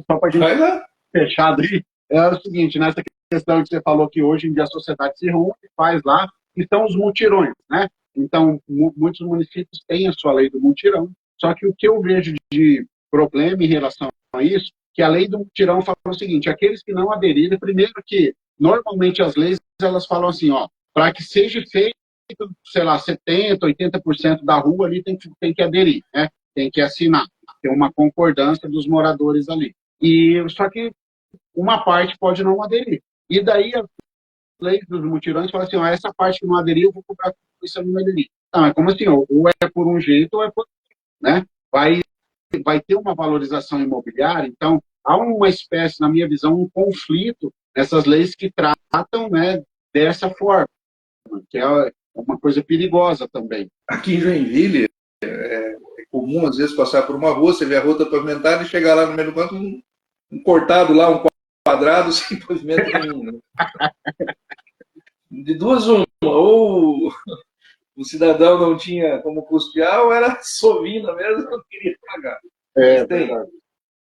só para a gente fechar aí. É o seguinte, nessa questão que você falou que hoje em dia a sociedade se reúne, faz lá, e são os mutirões, né? Então, muitos municípios têm a sua lei do mutirão, só que o que eu vejo de problema em relação a isso, que a lei do mutirão fala o seguinte, aqueles que não aderirem, primeiro que, normalmente as leis, elas falam assim, ó, para que seja feito, sei lá, 70%, 80% da rua ali tem que aderir, né? Tem que assinar, tem uma concordância dos moradores ali. Só que uma parte pode não aderir. E daí as leis dos mutirões falam assim, ó, essa parte que não aderiu, eu vou cobrar a contribuição de melhoria. Não, é como assim, ó, ou é por um jeito ou é por outro, né? Vai ter uma valorização imobiliária, então há uma espécie, na minha visão, um conflito nessas leis que tratam, né, dessa forma, que é uma coisa perigosa também. Aqui em Joinville, é comum, às vezes, passar por uma rua, você vê a rua pavimentada e chegar lá no meio do canto, um cortado lá, um quadrado sem pavimento nenhum. Né? De duas, uma. Ou o cidadão não tinha como custear, ou era sovina mesmo, não queria pagar.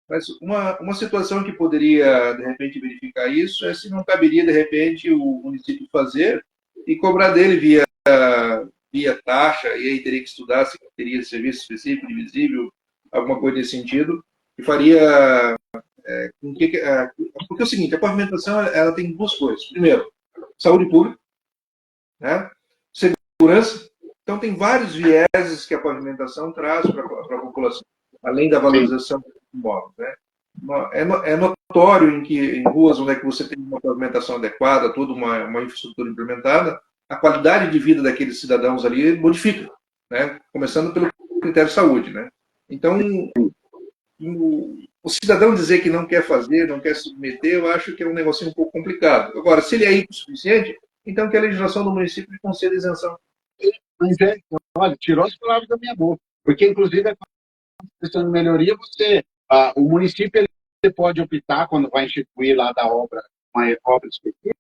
Mas uma situação que poderia, de repente, verificar isso é se não caberia, de repente, o município fazer e cobrar dele via taxa, e aí teria que estudar se teria serviço específico, divisível, alguma coisa nesse sentido, e faria porque é o seguinte, a pavimentação ela tem duas coisas. Primeiro, saúde pública, né? Segurança. Então, tem vários vieses que a pavimentação traz para a população, além da valorização dos imóveis. Né? É notório em ruas onde é que você tem uma pavimentação adequada, toda uma infraestrutura implementada, a qualidade de vida daqueles cidadãos ali modifica, né? Começando pelo critério de saúde. Né? Então, o cidadão dizer que não quer fazer, não quer submeter, eu acho que é um negocinho um pouco complicado. Agora, se ele é hipossuficiente, então que a legislação do município lhe conceda isenção. Mas olha, tirou as palavras da minha boca. Porque, inclusive, a questão de melhoria, o município ele pode optar, quando vai instituir lá da obra, uma obra específica,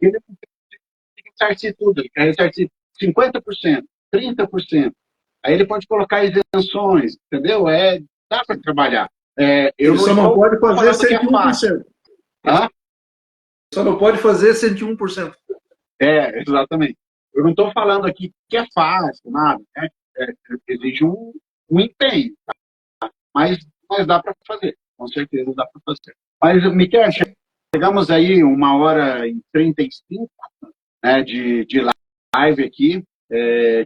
ele tem que ressarcir tudo, ele quer ressarcir 50%, 30%. Aí ele pode colocar isenções, entendeu? Dá para trabalhar. Ele só não pode fazer 101%. Hã? Só não pode fazer 101%. Exatamente. Eu não estou falando aqui que é fácil, nada. Né? Exige um empenho. Tá? Mas dá para fazer. Com certeza dá para fazer. Mas, Miquel, chegamos aí 1h35, né, de live aqui.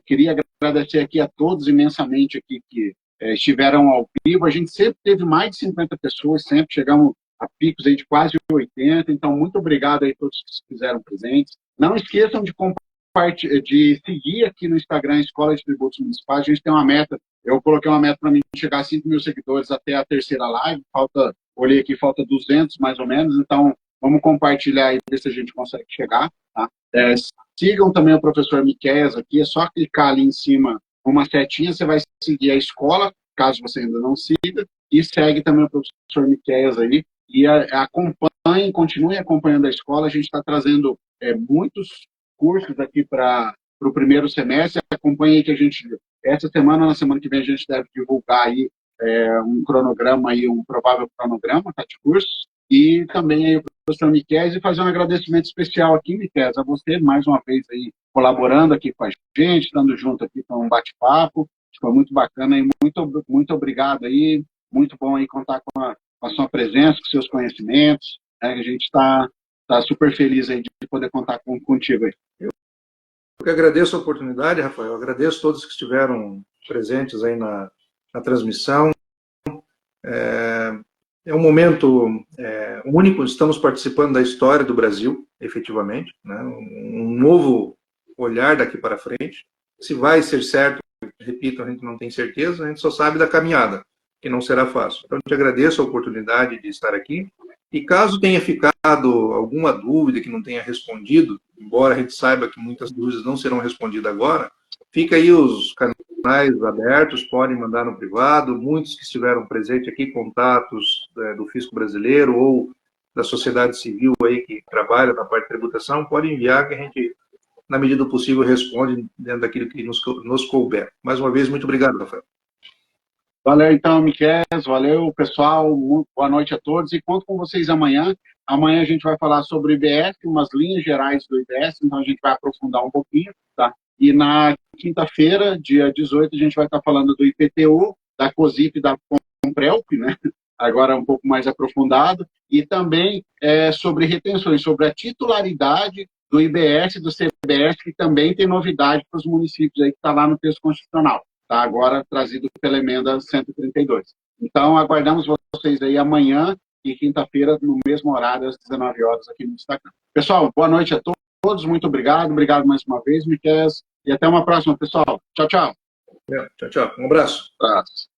Queria agradecer aqui a todos imensamente aqui que estiveram ao vivo. A gente sempre teve mais de 50 pessoas, sempre chegamos a picos aí de quase 80. Então, muito obrigado aí a todos que se fizeram presentes. Não esqueçam de seguir aqui no Instagram Escola de Tributos Municipais. A gente tem uma meta, eu coloquei uma meta para mim chegar a 5 mil seguidores até a terceira live, olhei aqui, falta 200 mais ou menos, então vamos compartilhar e ver se a gente consegue chegar, tá? Sigam também o professor Miqueias aqui, é só clicar ali em cima, uma setinha, você vai seguir a escola, caso você ainda não siga, e segue também o professor Miqueias aí, e acompanhem, continuem acompanhando a escola. A gente está trazendo muitos cursos aqui para o primeiro semestre. Acompanhe que essa semana, na semana que vem, a gente deve divulgar aí um cronograma, aí, um provável cronograma, tá, de cursos, e também aí o professor Miqueias, e fazer um agradecimento especial aqui, Miqueias, a você, mais uma vez aí, colaborando aqui com a gente, estando junto aqui com um bate-papo, foi muito bacana, e muito obrigado aí, muito bom aí contar com a sua presença, com seus conhecimentos, né? A gente está super feliz aí de poder contar contigo aí. Eu que agradeço a oportunidade, Rafael, agradeço todos que estiveram presentes aí na transmissão. É um momento único, estamos participando da história do Brasil, efetivamente, né? Um novo olhar daqui para frente. Se vai ser certo, repito, a gente não tem certeza, a gente só sabe da caminhada, que não será fácil. Então, eu te agradeço a oportunidade de estar aqui, e caso tenha ficado alguma dúvida que não tenha respondido, embora a gente saiba que muitas dúvidas não serão respondidas agora, fica aí os canais abertos, podem mandar no privado, muitos que estiveram presentes aqui, contatos do Fisco Brasileiro ou da sociedade civil aí que trabalha na parte de tributação, podem enviar que a gente, na medida do possível, responde dentro daquilo que nos couber. Mais uma vez, muito obrigado, Rafael. Valeu, então, Miqueias. Valeu, pessoal. Boa noite a todos. E conto com vocês amanhã. Amanhã a gente vai falar sobre o IBS, umas linhas gerais do IBS, então a gente vai aprofundar um pouquinho, tá? E na quinta-feira, dia 18, a gente vai estar falando do IPTU, da COSIP e da Comprelp, né? Agora um pouco mais aprofundado. E também sobre retenções, sobre a titularidade do IBS e do CBS, que também tem novidade para os municípios aí, que está lá no texto constitucional. Tá, agora trazido pela emenda 132. Então, aguardamos vocês aí amanhã e quinta-feira, no mesmo horário, às 19 horas, aqui no Instagram. Pessoal, boa noite a todos, muito obrigado. Obrigado mais uma vez, Miqueias, e até uma próxima, pessoal. Tchau, tchau. Tchau, tchau. Um abraço. Abraço.